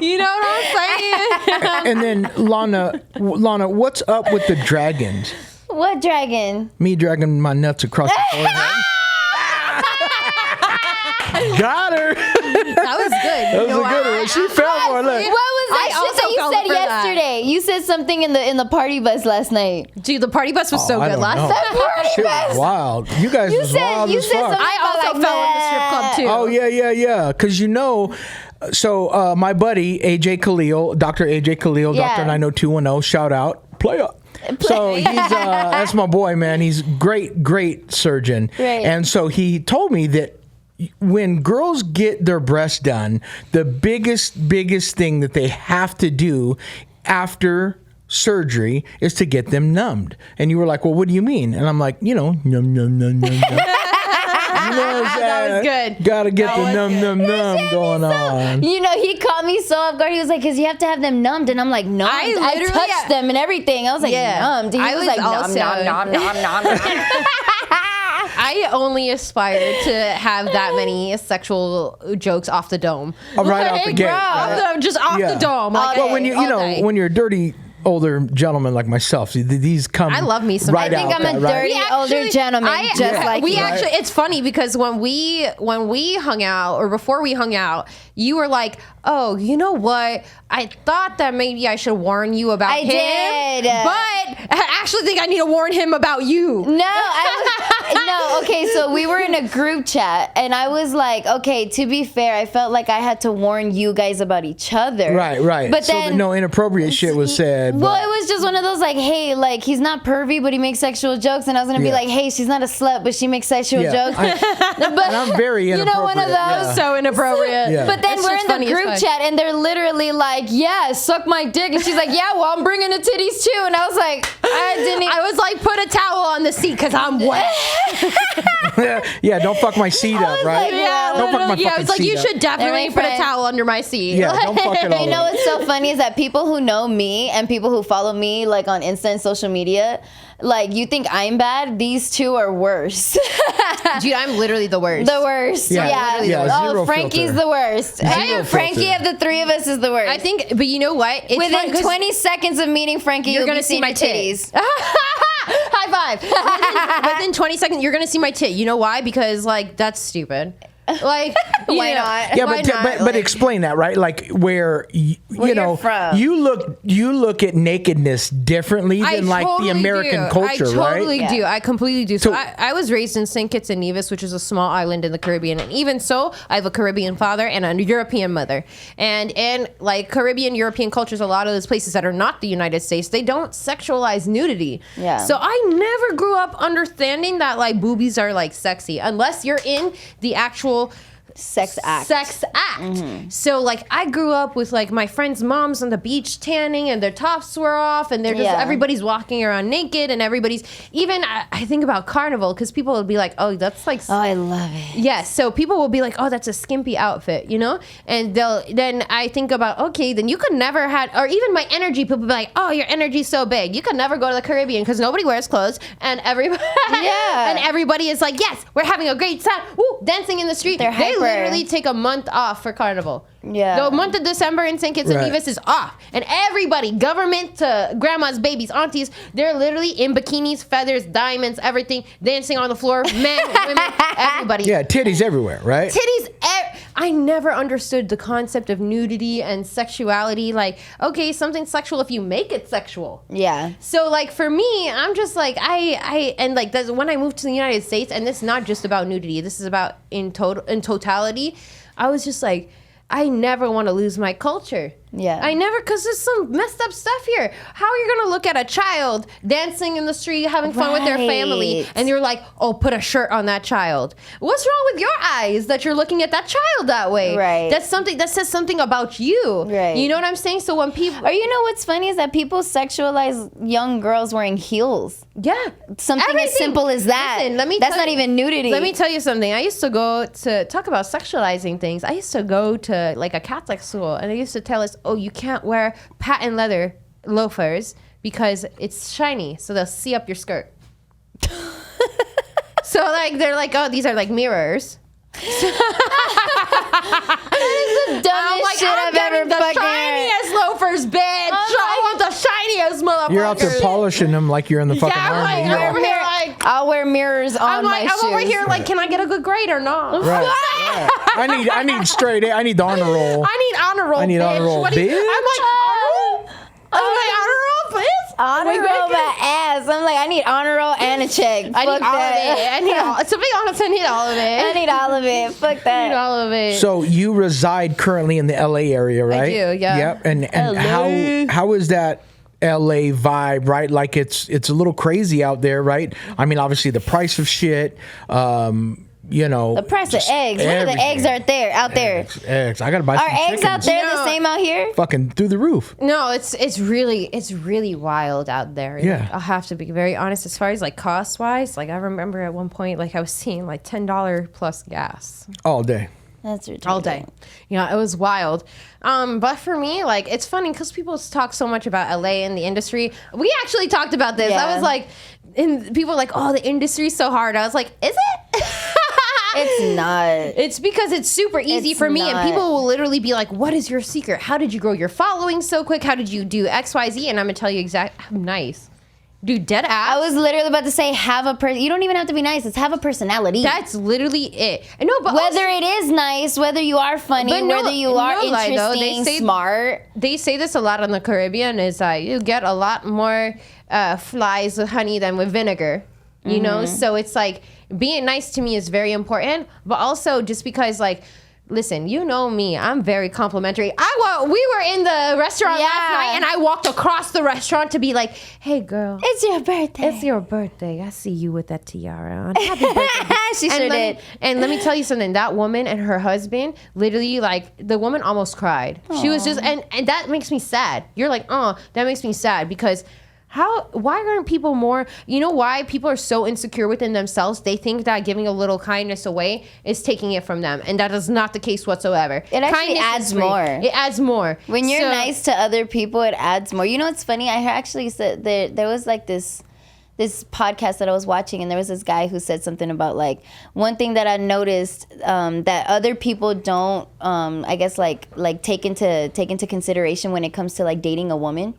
A: You know what I'm saying?
B: And then Lana, what's up with the dragons?
C: What dragon?
B: Me dragging my nuts across the forehead. Got her.
A: That was good.
B: That was a good one. She fell for it. Look.
C: What was that shit that you said yesterday? You said something in the party bus last night.
A: Dude, the party bus was so
B: I
A: good
B: don't
A: last
B: know.
A: night.
B: Shit was wild. You guys was wild as fuck.
A: I also fell in the strip club too.
B: Oh yeah. Because so my buddy AJ Khalil, Dr. AJ Khalil,
C: Yeah.
B: Dr. 90210, shout out, player. So he's that's my boy, man. He's great surgeon.
C: Right.
B: And so he told me that when girls get their breasts done, the biggest thing that they have to do after surgery is to get them numbed. And you were like, well, what do you mean? And I'm like, numb.
A: That was good.
B: Gotta get the numb going on.
C: You know, he caught me so off guard. He was like, because you have to have them numbed. And I'm like, no, I touched them and everything. I was like, numbed. He was like, nom.
A: I only aspire to have that many sexual jokes off the dome.
B: Right out the gate.
A: Just off the dome. Like,
B: well, when when you're a dirty older gentleman like myself, these come.
A: I love me some.
B: Right
C: I think I'm a dirty older gentleman, like
A: we
C: you.
A: actually. It's funny because when we hung out, or before we hung out, you were like, "Oh, you know what? I thought that maybe I should warn you about him,
C: did.
A: but I actually think I need to warn him about you."
C: Okay, so we were in a group chat, and I was like, okay, to be fair, I felt like I had to warn you guys about each other.
B: Right.
C: But
B: so
C: then,
B: no inappropriate shit was said.
C: Well, it was just one of those like, hey, like he's not pervy, but he makes sexual jokes, and I was gonna be like, hey, she's not a slut, but she makes sexual jokes.
B: And I'm very inappropriate.
C: You know, one of those.
A: So inappropriate.
B: Yeah.
C: But then
A: It's
C: we're
A: just
C: in
A: funny
C: the
A: as
C: group
A: fuck.
C: chat, and they're literally like, yeah, suck my dick, and she's like, yeah, well, I'm bringing the titties too, and I was like,
A: I was like, put a towel on the seat because I'm wet.
B: Yeah, don't fuck my seat up, right?
C: like, yeah,
B: don't fuck my
A: Yeah,
B: fucking
A: it's like
B: seat
A: you
B: up.
A: should definitely
C: They're my
A: put a
C: friend.
A: towel under my seat.
B: Yeah, don't fuck it all
C: You know
B: up.
C: what's so funny is that people who know me and people who follow me like on Insta and social media, like you think I'm bad, these two are worse.
A: Dude, I'm literally the worst.
C: The worst.
B: Yeah, zero
C: Frankie's
B: filter.
C: the worst. Frankie
B: filter.
C: of the three of us is the worst.
A: I think, but you know what? It's fun
C: Within
A: 'cause
C: 20 seconds of meeting Frankie,
A: you're
C: you'll
A: gonna
C: be
A: see
C: seeing
A: my
C: her titties.
A: High five. Within 20 seconds, you're gonna see my tit. You know why? Because like that's stupid. Like
C: Why not?
B: Yeah,
A: Why not?
B: but
A: Like-
B: explain that, right? Like where
C: you're from.
B: you look at nakedness differently than like the American culture,
A: I totally
B: right?
A: do. I completely do. So
B: So-
A: I was raised in St. Kitts and Nevis, which is a small island in the Caribbean, and even so, I have a Caribbean father and a European mother. And in like Caribbean, European cultures, a lot of those places that are not the United States, they don't sexualize nudity.
C: Yeah.
A: So I never grew up understanding that like boobies are like sexy, unless you're in the actual
C: Sex act.
A: So like I grew up with like my friends' moms on the beach tanning and their tops were off and they're just everybody's walking around naked and everybody's even I think about Carnival because people will be like, oh, that's like
C: Oh, I love it.
A: yes. So people will be like, oh, that's a skimpy outfit, you know? And then I think about, okay, then you could never or even my energy, people be like, oh, your energy's so big. You could never go to the Caribbean because nobody wears clothes and everybody and everybody is like, yes, we're having a great time. Woo, dancing in the street.
C: They're
A: They
C: hyper.
A: literally take a month off for Carnival.
C: Yeah.
A: The month of December in St. Kitts and
B: Right.
A: Nevis is off. And everybody, government to grandmas, babies, aunties, they're literally in bikinis, feathers, diamonds, everything, dancing on the floor, men, women, everybody.
B: Yeah, titties everywhere, right?
A: Titties. I never understood the concept of nudity and sexuality. Like, okay, something's sexual if you make it sexual.
C: Yeah.
A: So like for me, I'm just like and like that's when I moved to the United States, and this is not just about nudity. This is about in totality. I was just like, I never want to lose my culture.
C: Yeah.
A: I never, because there's some messed up stuff here. How are you going to look at a child dancing in the street, having fun with their family,
C: Right.
A: and you're like, oh, put a shirt on that child? What's wrong with your eyes that you're looking at that child that way?
C: Right.
A: That's something that says something about you.
C: Right.
A: You know what I'm saying? So when people,
C: Or you know what's funny is that people sexualize young girls wearing heels.
A: yeah,
C: Something
A: Everything.
C: as simple as that.
A: Listen, let me
C: That's
A: tell
C: not
A: you-
C: even nudity.
A: Let me tell you something. I used to go to talk about sexualizing things. I used to go to like a Catholic school, and they used to tell us, oh, you can't wear patent leather loafers because it's shiny, so they'll see up your skirt. So like they're like, oh, these are like mirrors.
C: Dumbest shit I've ever fucking
B: You're out there polishing them like you're in the fucking
A: I'm
B: army.
A: like,
B: You're
A: I'm
B: all-
A: over here like,
C: I'll wear mirrors on
A: I'm
C: my
A: like,
C: shoes.
A: I'm over here like, can I get a good grade or not?
B: Right. I need straight A. I need the honor roll.
A: I need honor roll.
B: I need
A: bitch.
B: honor roll,
A: What do you-
B: bitch.
A: I'm like honor roll. I'm like honor roll, bitch.
C: Honor
A: Wait,
C: roll
A: wait.
C: my ass. I'm like, I need honor roll and a check.
A: I need
C: Fuck
A: all
C: that.
A: of it. I need all. To be honest, I need all of it.
C: I need all of it. Fuck
A: I need
C: that.
A: all of it.
B: So you reside currently in the LA area, right?
A: do, yeah.
B: Yep. And
C: LA.
B: how is that LA vibe, right? Like it's a little crazy out there, right? I mean, obviously the price of shit, you know,
C: The price of eggs. Look at the eggs out there.
B: Eggs. I gotta buy some
C: Are eggs out
B: chickens.
C: there
A: No.
C: the same out here?
B: Fucking through the roof.
A: No, it's really wild out there.
B: Yeah.
A: Like, I'll have to be very honest. As far as like cost wise, like I remember at one point, like I was seeing like $10 plus gas
B: All day.
C: That's ridiculous.
A: all day. Yeah, it was wild. But for me, like it's funny because people talk so much about LA and the industry. We actually talked about this.
C: Yeah.
A: I was like, and people were like, oh, the industry's so hard. I was like, is it?
C: It's not.
A: It's because it's super easy
C: It's
A: for me,
C: not.
A: and people will literally be like, "What is your secret? How did you grow your following so quick? How did you do X, Y, Z?" And I'm gonna tell you exactly. I'm nice, dude. Dead ass.
C: I was literally about to say have a person. You don't even have to be nice. It's have a personality.
A: That's literally it. And no, but
C: whether it is nice, whether you are funny,
A: But no-
C: whether you are
A: no lie, though.
C: interesting,
A: They say-
C: smart.
A: they say this a lot on the Caribbean is that you get a lot more flies with honey than with vinegar. You know, so it's like being nice to me is very important, but also just because like. Listen, you know me. I'm very complimentary. We were in the restaurant
C: Yeah.
A: last night, and I walked across the restaurant to be like, "Hey, girl,
C: It's your birthday.
A: it's your birthday. I see you with that tiara on. Happy birthday!"
C: She sure did.
A: And let me tell you something. That woman and her husband, literally, like the woman almost cried. She was just, and that makes me sad. You're like, oh, that makes me sad because. Why aren't people more, you know why people are so insecure within themselves? They think that giving a little kindness away is taking it from them. And that is not the case whatsoever.
C: It actually
A: Kindness
C: adds
A: is free.
C: more.
A: It adds more.
C: When you're
A: So-
C: nice to other people, it adds more. You know what's funny? I actually said there was like this podcast that I was watching, and there was this guy who said something about like one thing that I noticed that other people don't, I guess like take into consideration when it comes to like dating a woman,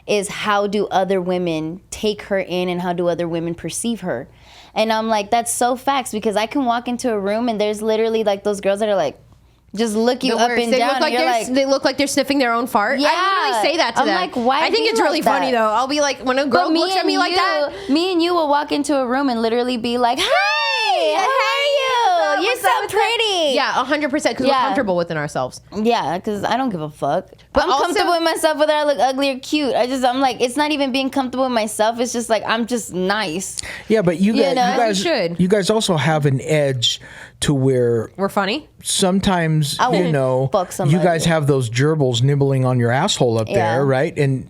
C: is how do other women take her in and how do other women perceive her. And I'm like, that's so facts, because I can walk into a room and there's literally like those girls that are like, just look you
A: the
C: up
A: worst.
C: and
A: They
C: down.
A: look like
C: and you're
A: they're,
C: like,
A: they look like they're sniffing their own fart.
C: Yeah.
A: I literally say that to
C: I'm
A: them.
C: like, why
A: I think
C: be
A: it's really
C: like that?
A: funny though. I'll be like, when a girl
C: but
A: looks at me like that,
C: me and you will walk into a room and literally be like, "Hey, how are you? You're so pretty."
A: yeah, 100% because we're
C: Yeah.
A: comfortable within ourselves.
C: Yeah, because I don't give a fuck.
A: But
C: I'm
A: also-
C: comfortable with myself whether I look ugly or cute. I'm like, it's not even being comfortable with myself. It's just like, I'm just nice.
B: Yeah, but you
C: You know?
B: you guys also have an edge to where
A: We're funny.
B: sometimes
C: I
B: you
C: would
B: know
C: fuck
B: you
C: somebody.
B: guys have those gerbils nibbling on your asshole up
C: Yeah.
B: there, right? And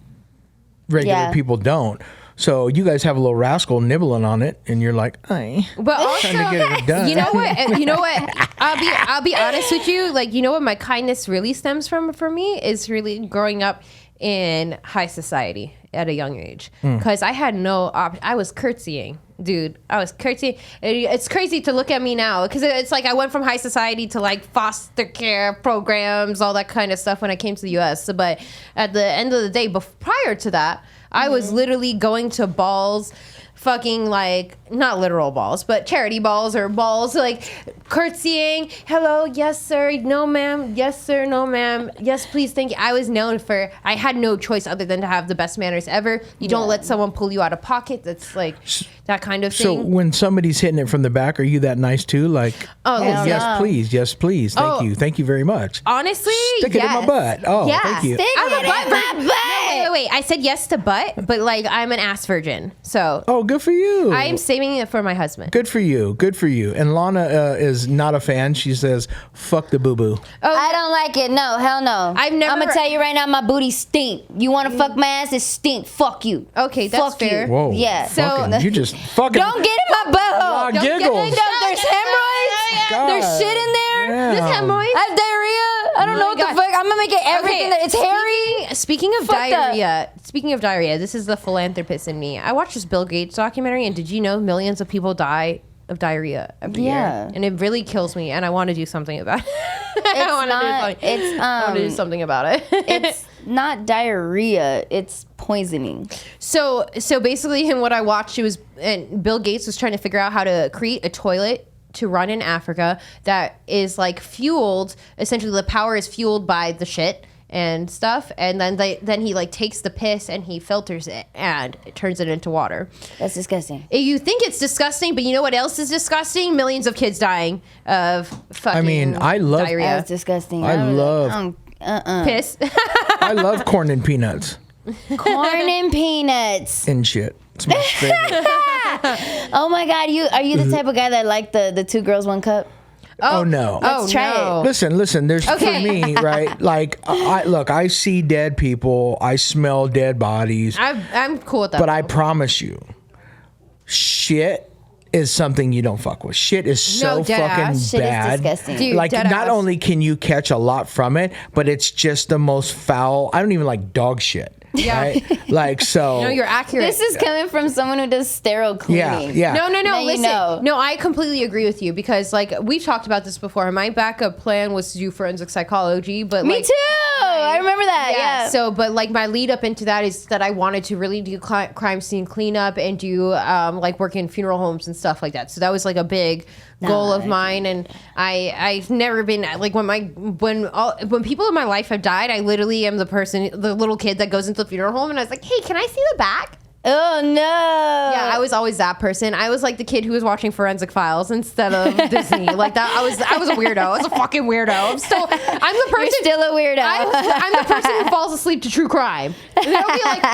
B: regular
C: Yeah.
B: people don't. So you guys have a little rascal nibbling on it, and you're like, "Ay."
A: But also,
B: Trying to get it done.
A: you know what? You know what? I'll be honest with you. Like, you know what my kindness really stems from for me is really growing up in high society at a young age, because I had no I was curtsying. Dude, I was curtsying. It's crazy to look at me now because it's like I went from high society to like foster care programs, all that kind of stuff when I came to the US. But at the end of the day, prior to that, I was literally going to balls, fucking like, not literal balls, but charity balls or balls, like curtsying. Hello, yes, sir. No, ma'am. Yes, sir. No, ma'am. Yes, please. Thank you. I was known for, I had no choice other than to have the best manners ever. You don't let someone pull you out of pocket. That's like that kind of
B: So
A: thing.
B: when somebody's hitting it from the back, are you that nice too? Like,
A: Oh,
C: Hell
B: yes,
C: no.
B: please, yes, please, thank
A: Oh.
B: you, thank you very much.
A: Honestly,
B: Stick it in my
A: yes.
B: butt. Oh,
A: Yeah.
B: thank you.
C: Stick
A: I'm a
C: it
A: butt
C: in my
A: virgin.
C: butt.
A: No, wait. I said yes to butt, but like I'm an ass virgin. So
B: Oh, good for you.
A: I am saving it for my husband.
B: Good for you. Good for you. And Lana is not a fan. She says, "Fuck the boo boo."
A: Oh,
C: I don't like it. No, hell no.
A: I've never-
C: I'm gonna tell you right now, my booty stink. You wanna fuck my ass? It stink. Fuck you.
A: Okay, that's
C: Fuck
A: fair.
C: You.
B: Whoa.
C: Yeah.
A: So-
B: fucking, you just fucking
C: Don't get in my butthole.
B: Ah,
A: Don't get
B: giggles.
A: in-
C: There's hemorrhoids.
B: God.
C: There's shit in there.
B: Damn.
A: This hemorrhoid.
C: I have diarrhea. I don't know what the
A: God.
C: fuck. I'm gonna make it everything that it's hairy.
A: Speaking of
C: Fuck that.
A: diarrhea, this is the philanthropist in me. I watched this Bill Gates documentary, and did you know millions of people die of diarrhea every
C: Yeah.
A: year? And it really kills me, and I want to do something about it. I want to do something about it.
C: It's not diarrhea, it's poisoning.
A: So basically, what I watched, and Bill Gates was trying to figure out how to create a toilet to run in Africa that is like fueled. Essentially, the power is fueled by the shit and stuff, and then he like takes the piss and he filters it and it turns it into water.
C: That's disgusting.
A: You think it's disgusting, but you know what else is disgusting? Millions of kids dying of fucking
B: I love
A: diarrhea.
C: That's disgusting.
B: I love
A: Piss.
B: I love corn and peanuts
C: corn and peanuts
B: and shit. It's my favorite.
C: Oh my God, are you the type of guy that like the 2 girls 1 cup?
B: Oh no.
C: Let's try it.
B: Listen, there's for me, right? Like I see dead people, I smell dead bodies.
A: I'm cool with that.
B: But I promise you, shit is something you don't fuck with. Shit is so fucking bad.
C: Shit is disgusting.
A: Dude,
B: like not only can you catch a lot from it, but it's just the most foul. I don't even like dog shit.
A: Yeah.
B: Right? Like so.
A: No, you're accurate.
C: This is coming from someone who does sterile cleaning.
B: Yeah.
A: No.
C: Now you
A: Listen,
C: know.
A: no, I completely agree with you because, like, we've talked about this before. My backup plan was to do forensic psychology, but
C: Me
A: like,
C: too. I remember that. Yeah.
A: So, but like, my lead up into that is that I wanted to really do crime scene cleanup and do like work in funeral homes and stuff like that. So that was like a big goal of mine, and I've never been like when people in my life have died, I literally am the little kid that goes into the funeral home and I was like, hey, can I see the back?
C: Oh no.
A: Yeah, I was always that person. I was like the kid who was watching Forensic Files instead of Disney. Like that, I was a weirdo. I was a fucking weirdo. I'm the person.
C: You're still a weirdo.
A: I'm the person who falls asleep to true crime. And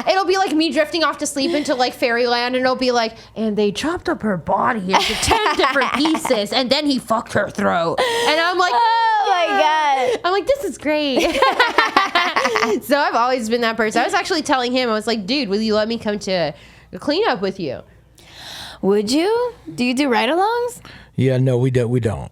A: it'll be like me drifting off to sleep into like fairyland, and it'll be like, and they chopped up her body into 10 different pieces, and then he fucked her throat. And I'm like,
C: oh my God.
A: I'm like, this is great. So I've always been that person. I was actually telling him, I was like, dude, will you let me come to clean up with you?
C: Would you? Do you do ride-alongs?
B: Yeah, no, we don't.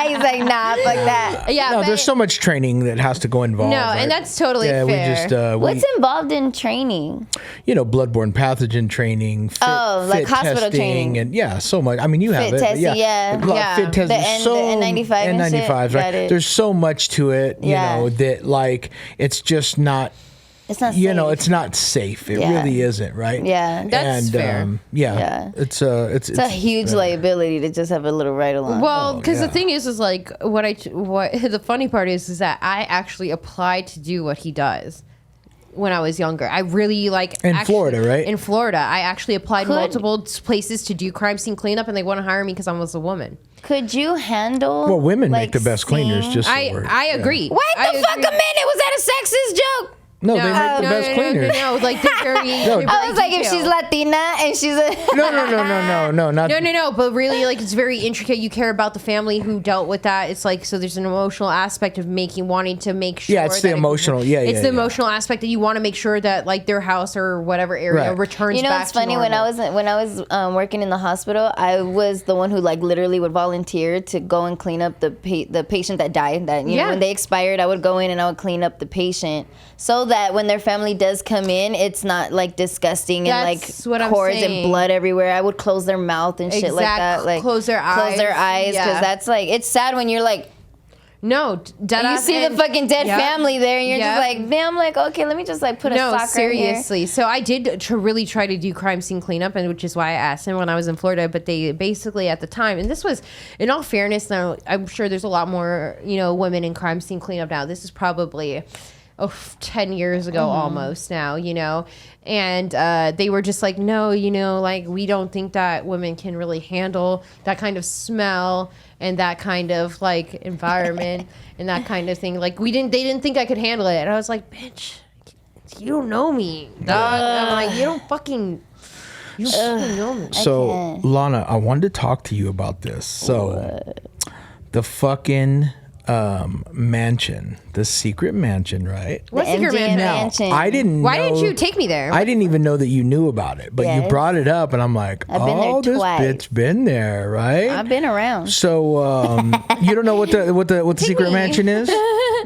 C: He's like, nah, fuck that.
A: Yeah,
B: No, there's so much training that has to go involved.
A: No,
B: right?
A: and that's totally fair.
B: We just
C: What's involved in training?
B: bloodborne pathogen training, fit
C: hospital
B: testing,
C: training.
B: and so much. I mean, you have
C: Fit
B: it.
C: testing, yeah.
B: Fit testing.
C: The N95 and shit?
B: N95s,
C: Got
B: right?
C: it.
B: There's so much to it, that like it's just not.
C: It's not
B: You
C: safe.
B: know, it's not safe. It really isn't, right?
C: Yeah.
A: That's fair.
B: It's
C: a huge liability to just have a little ride-along.
A: Well, because the thing is like what the funny part is that I actually applied to do what he does when I was younger. I really
B: Florida, right?
A: In Florida, I actually applied multiple places to do crime scene cleanup, and they want to hire me because I was a woman.
C: Could you handle?
B: Well, women make the best cleaners. Just so
A: I agree.
C: Wait the fuck a minute! Was that a sexist joke?
B: No, they make the best cleaners.
A: No, like they're very.
C: I was like, if she's Latina and she's a
B: No.
A: But really, like it's very intricate. You care about the family who dealt with that. It's like so. There's an emotional aspect of wanting to make sure.
B: Yeah, it's the emotional.
A: It's the emotional aspect that you want to make sure that like their house or whatever area returns.
C: You know,
A: back
C: it's funny
A: to
C: when I was working in the hospital, I was the one who like literally would volunteer to go and clean up the patient that died. That you know when they expired, I would go in and I would clean up the patient so that when their family does come in, it's not like disgusting and like cords and blood everywhere. I would close their mouth and shit like that. Like
A: close their eyes
C: because that's like it's sad when you're like.
A: No,
C: you see the fucking dead family there, and you're just like, man, I'm like, okay, let me just like put a sock
A: seriously.
C: right here.
A: So I did really try to do crime scene cleanup, and which is why I asked him when I was in Florida. But they basically at the time, and this was, in all fairness, now I'm sure there's a lot more women in crime scene cleanup now. This is probably 10 years ago almost now, and they were just like, no, like we don't think that women can really handle that kind of smell and that kind of like environment and that kind of thing. Like they didn't think I could handle it. And I was like, bitch, you don't know me, dog. I'm like, you don't fucking know me.
B: So Lana, I wanted to talk to you about this. So the fucking mansion, the secret mansion, right?
A: What secret
C: mansion?
B: I didn't.
A: Why didn't you take me there?
B: I didn't even know that you knew about it, but you brought it up, and I'm like,
C: I've been there
B: this
C: twice.
B: bitch been there, right?
C: I've been around.
B: So you don't know what the secret mansion is?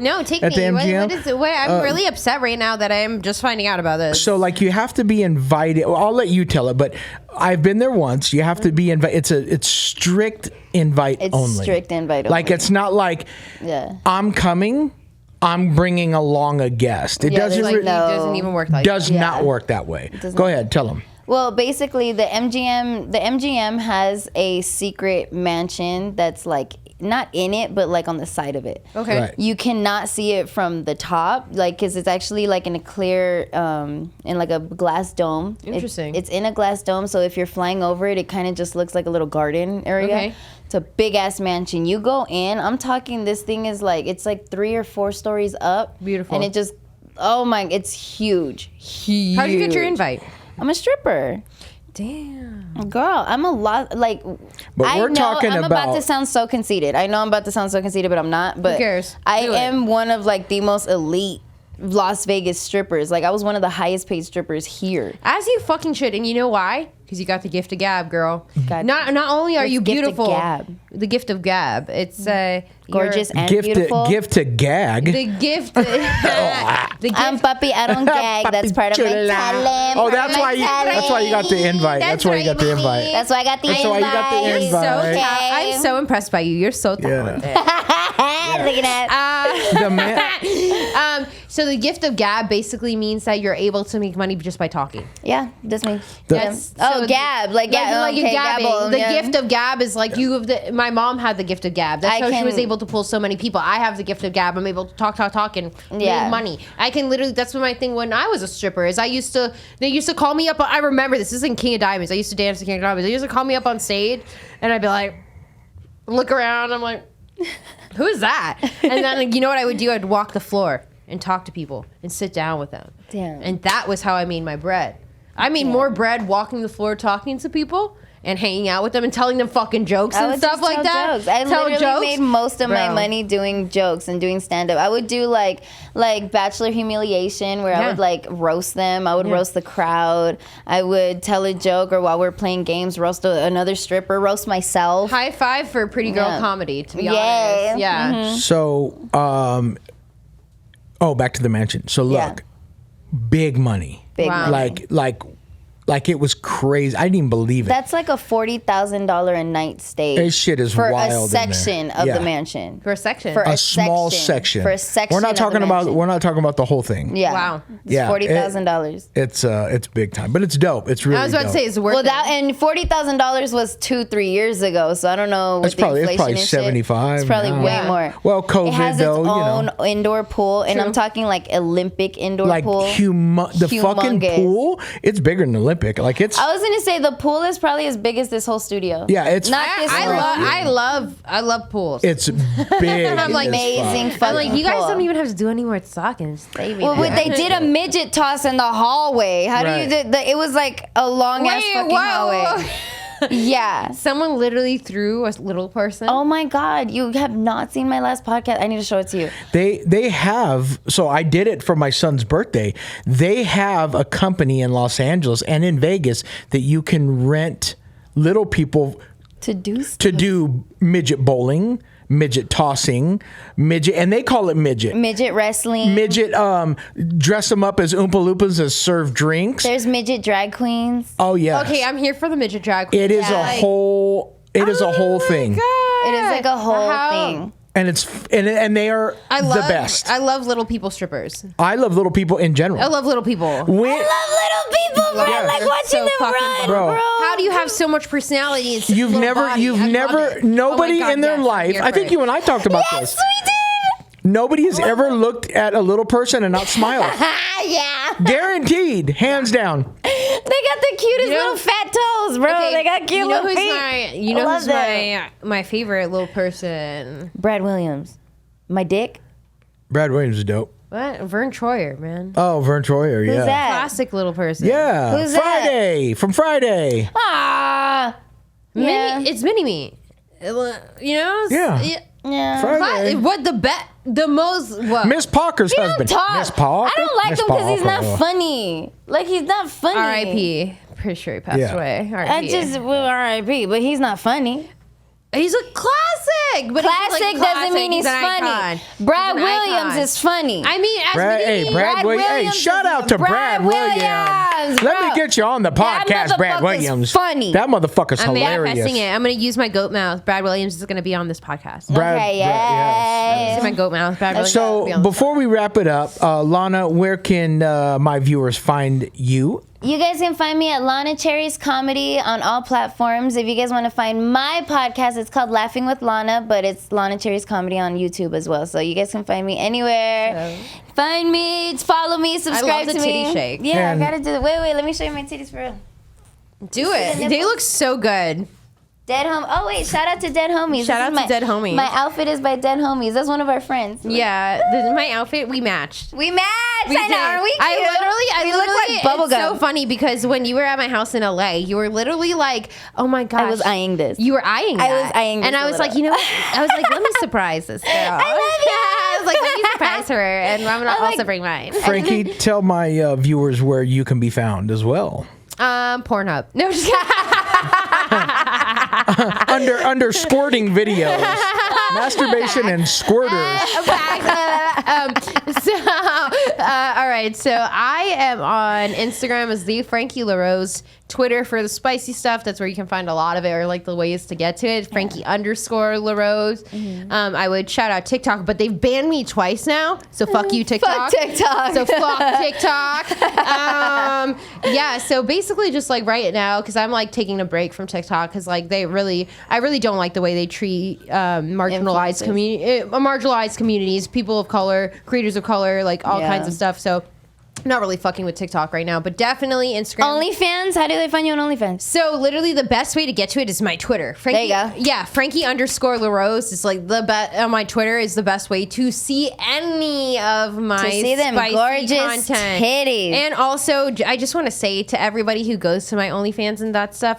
A: No, take
B: at the
A: me.
B: MGM.
A: I'm really upset right now that I'm just finding out about this.
B: So like you have to be invited. Well, I'll let you tell it, but I've been there once. You have to be invited. It's strict invite only.
C: It's strict invite only.
B: Like it's not like I'm coming. I'm bringing along a guest. It doesn't.
A: Like, it doesn't even work like
B: does not work that way. Go ahead, tell them.
C: Well, basically, the MGM has a secret mansion that's like not in it, but like on the side of it.
A: Okay.
B: Right.
C: You cannot see it from the top, like, because it's actually like in a clear, in like a glass dome.
A: Interesting.
C: It's in a glass dome, so if you're flying over it, it kind of just looks like a little garden area.
A: Okay.
C: It's a big ass mansion. You go in. I'm talking. This thing is like it's like 3 or 4 stories up.
A: Beautiful.
C: And it just, oh my, it's huge. Huge.
A: How'd you get your invite?
C: I'm a stripper.
A: Damn.
C: Girl, I'm a lot like.
B: But we're talking
C: I'm
B: about
C: to sound so conceited. I know I'm about to sound so conceited, but I'm not. But
A: Who cares?
C: I
A: Do it.
C: am one of like the most elite Las Vegas strippers. Like I was one of the highest paid strippers here.
A: As you fucking should, and you know why? Because you got the gift of gab, girl.
C: God.
A: Not only are
C: What's
A: you
C: gift of
A: beautiful,
C: gab?
A: The gift of gab. It's
C: Gorgeous and
B: gift
C: beautiful.
B: to gag.
A: The gift. The gift.
C: I'm puppy. I don't gag. That's part of my
B: Chula.
C: talent.
B: Oh,
C: part
B: that's
C: of
B: why
C: my
B: you got the invite. That's why you got the invite.
C: That's why I got the
B: That's
C: invite.
B: why you got the
A: You're so
B: invite.
A: I'm so impressed by you. You're so talented.
C: Look at that.
B: The man,
A: So the gift of gab basically means that you're able to make money just by talking.
C: Yeah, that's me.
A: That's
C: Oh, gab. Like, yeah,
A: like
C: okay,
A: gabbing.
C: gabble,
A: The
C: yeah.
A: gift of gab is like you have the. My mom had the gift of gab. That's how she was able to pull so many people. I have the gift of gab. I'm able to talk, and make money. I can literally. That's what my thing when I was a stripper is. They used to call me up. I remember this. This is in King of Diamonds. I used to dance in King of Diamonds. They used to call me up on stage, and I'd be like, look around. I'm like, who's that? And then like, you know what I would do? I'd walk the floor and talk to people and sit down with them.
C: Damn.
A: And that was how I made my bread. I made more bread walking the floor, talking to people, and hanging out with them and telling them fucking jokes and stuff like that.
C: Jokes. I
A: Tell
C: literally
A: jokes.
C: made most of my
A: Bro.
C: money doing jokes and doing stand up. I would do like bachelor humiliation where I would like roast them. I would roast the crowd. I would tell a joke, or while we're playing games, roast another stripper, roast myself.
A: High five for pretty girl
C: Yeah.
A: comedy, to be
C: Yeah.
A: honest. Yeah.
B: so, back to the mansion. So look, big money.
C: Big
A: Wow.
C: money.
B: Like it was crazy. I didn't even believe it.
C: That's like a $40,000 a night stay.
B: This shit is
C: for
B: wild
C: a
B: in there.
C: section of
B: Yeah.
C: the mansion.
A: For a section.
C: For
B: a small section.
C: For a section.
B: We're not
C: of
B: talking
C: the
B: about.
C: mansion.
B: We're not talking about the whole thing.
C: Yeah.
A: Wow.
C: It's
B: Yeah,
C: $40,000.
B: It's big time, but it's dope. It's really.
A: I was about
B: dope.
A: to say it's worth
C: Well,
A: it.
C: that and $40,000 was 2-3 years ago, so I don't know. With
B: It's probably-
C: the
B: it's probably
C: inflation and shit,
B: 75
C: It's probably
B: now.
C: way
A: Yeah.
C: more.
B: Well, COVID
C: it has
B: though,
C: its
B: you
C: own
B: know.
C: indoor pool, and
A: True.
C: I'm talking like Olympic indoor
B: like
C: pool.
B: the fucking
C: Humongous.
B: pool. It's bigger than Olympic. Like it's.
C: I was gonna say the pool is probably as big as this whole studio.
B: Yeah, it's.
C: Not this room.
A: I love pools.
B: It's big.
A: I'm like,
B: as
C: amazing
B: fuck.
C: fucking
A: I'm like, you guys
C: pool.
A: don't even have to do any more talking. Just stay me
C: Well,
A: there.
C: they did a midget toss in the hallway. How do you
B: Right.
C: do? It was like a long ass
A: Wait,
C: fucking
A: whoa.
C: hallway. Yeah.
A: Someone literally threw a little person.
C: Oh my God, you have not seen my last podcast. I need to show it to you.
B: They have. So I did it for my son's birthday. They have a company in Los Angeles and in Vegas that you can rent little people
C: To do
B: to do midget bowling, midget tossing, and they call it midget.
C: midget wrestling.
B: Midget, dress them up as Oompa Loompas as serve drinks.
C: There's midget drag queens.
B: Oh yeah.
A: Okay, I'm here for the midget drag queen.
B: It is a whole. It is a whole thing,
C: It is like a whole
A: How-
C: thing.
B: and it's and they are the best.
A: I love little people strippers.
B: I love little people in general.
A: I love little people.
B: When-
C: I love little people, bro.
B: Yeah.
C: I like
A: They're
C: watching
A: so
C: them
A: fucking
C: run,
B: Bro.
C: bro.
A: How do you have so much personality? And such a
B: You've
A: little
B: never,
A: body?
B: you've
A: I love
B: never,
A: it.
B: nobody
A: Oh my God,
B: in their
A: yes, I'm
B: life.
A: here
B: I
A: for
B: think
A: it.
B: you and I talked about
C: Yes,
B: this.
C: we did.
B: Nobody has ever looked at a little person and not smiled.
C: Yeah.
B: Guaranteed, hands down.
C: They got the cutest
A: You know-
C: little fat toes, bro.
A: Okay,
C: They got cute
A: you know
C: little
A: who's
C: feet.
A: you know
C: I love
A: who's
C: them.
A: my favorite little person?
C: Brad Williams. My dick.
B: Brad Williams is dope.
A: What? Vern Troyer, man.
B: Oh, Vern Troyer, yeah.
C: Who's that?
A: Classic little person.
B: Yeah.
C: Who's that?
B: Friday from Friday.
C: Ah. Yeah.
A: It's mini me. You know?
B: Yeah.
C: Yeah.
B: Friday.
A: What the most what?
B: Miss Parker's
C: We don't
B: husband.
C: talk.
B: Miss Parker.
C: I don't like
B: Miss
C: him because he's
B: Parker.
C: not funny. Like he's not funny.
A: R.I.p. Pretty sure he passed
B: Yeah.
A: away.
C: I
A: R.I.P.
C: just R.I.P. But he's not funny.
A: He's a classic, but
C: Classic doesn't mean he's funny. Brad Williams is funny.
A: I mean,
B: Brad Williams. Hey, shout out to Brad Williams. Let me get you on the podcast, Brad Williams.
C: Funny.
B: That motherfucker's
A: I'm
B: hilarious.
A: manifesting it. I'm going to use my goat mouth. Brad Williams is going to be on this podcast.
C: Yes.
A: My goat mouth. Brad Williams
B: So before we wrap it up, Lana, where can my viewers find you?
C: You guys can find me at Lana Chairez Comedy on all platforms. If you guys want to find my podcast, it's called Laughing with Lana, but it's Lana Chairez Comedy on YouTube as well. So you guys can find me anywhere. Find me, follow me, subscribe
A: I love
C: to
A: the
C: me.
A: titty shake.
C: Yeah, I gotta do it. Wait, let me show you my titties for real.
A: Do it. They look so good.
C: Dead Home. Oh wait, shout out to Dead Homies.
A: Shout out to Dead Homies.
C: My outfit is by Dead Homies. That's one of our friends.
A: Yeah, my outfit, we matched.
C: We matched.
A: We
C: I know.
A: did.
C: Are we cute?
A: We
C: look like bubblegum.
A: It's so funny because when you were at my house in LA, you were literally like, "Oh my gosh."
C: I was eyeing this.
A: You were eyeing that.
C: I was eyeing this
A: and I was like, you know what? I was like, let me surprise this girl.
C: I love you.
A: I was like, let me surprise her, and I'm gonna also bring mine.
B: Frankie, tell my viewers where you can be found as well.
A: Pornhub. No, just
B: under squirting videos, masturbation and squirters.
A: All right. So I am on Instagram as the Frankie LaRose. Twitter for the spicy stuff. That's where you can find a lot of it, or like the ways to get to it. Frankie _LaRose. I would shout out TikTok, but they've banned me twice now. So fuck you, TikTok.
C: Fuck TikTok.
A: So fuck TikTok. Yeah. So basically, just like right now, because I'm like taking a break from TikTok, because like I really don't like the way they treat marginalized communities, people of color, creators of color, like all kinds of stuff. So. Not really fucking with TikTok right now, but definitely Instagram.
C: OnlyFans? How do they find you on OnlyFans?
A: So literally the best way to get to it is my Twitter. Frankie,
C: there you go.
A: Yeah, Frankie _LaRose is like the best on my Twitter is the best way to see any of my spicy
C: gorgeous
A: content.
C: Titties.
A: And also, I just want to say to everybody who goes to my OnlyFans and that stuff,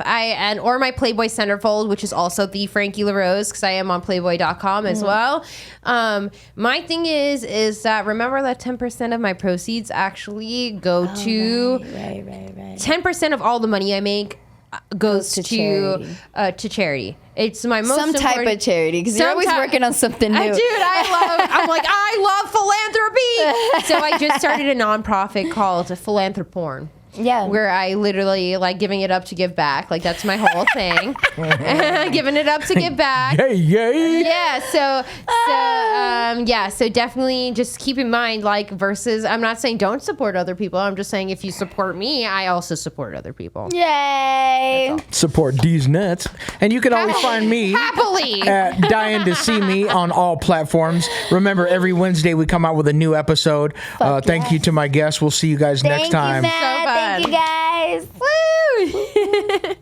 A: or my Playboy Centerfold, which is also the Frankie LaRose, because I am on Playboy.com as well. My thing is that remember that 10% of my proceeds actually go to 10% of all the money I make goes to charity. It's my most
C: some type of charity, because you're always working on something new.
A: I love philanthropy. So I just started a nonprofit called Philanthroporn.
C: Yeah.
A: Where I literally like giving it up to give back. Like that's my whole thing. Giving it up to give back.
B: Yay.
A: Yeah. So definitely just keep in mind, like, versus, I'm not saying don't support other people. I'm just saying if you support me, I also support other people.
C: Yay.
B: Support these nuts. And you can always find me
A: happily
B: at Dying to See Me on all platforms. Remember, every Wednesday we come out with a new episode. Thank you to my guests. We'll see you guys next time.
C: Thank you, guys.
A: Woo!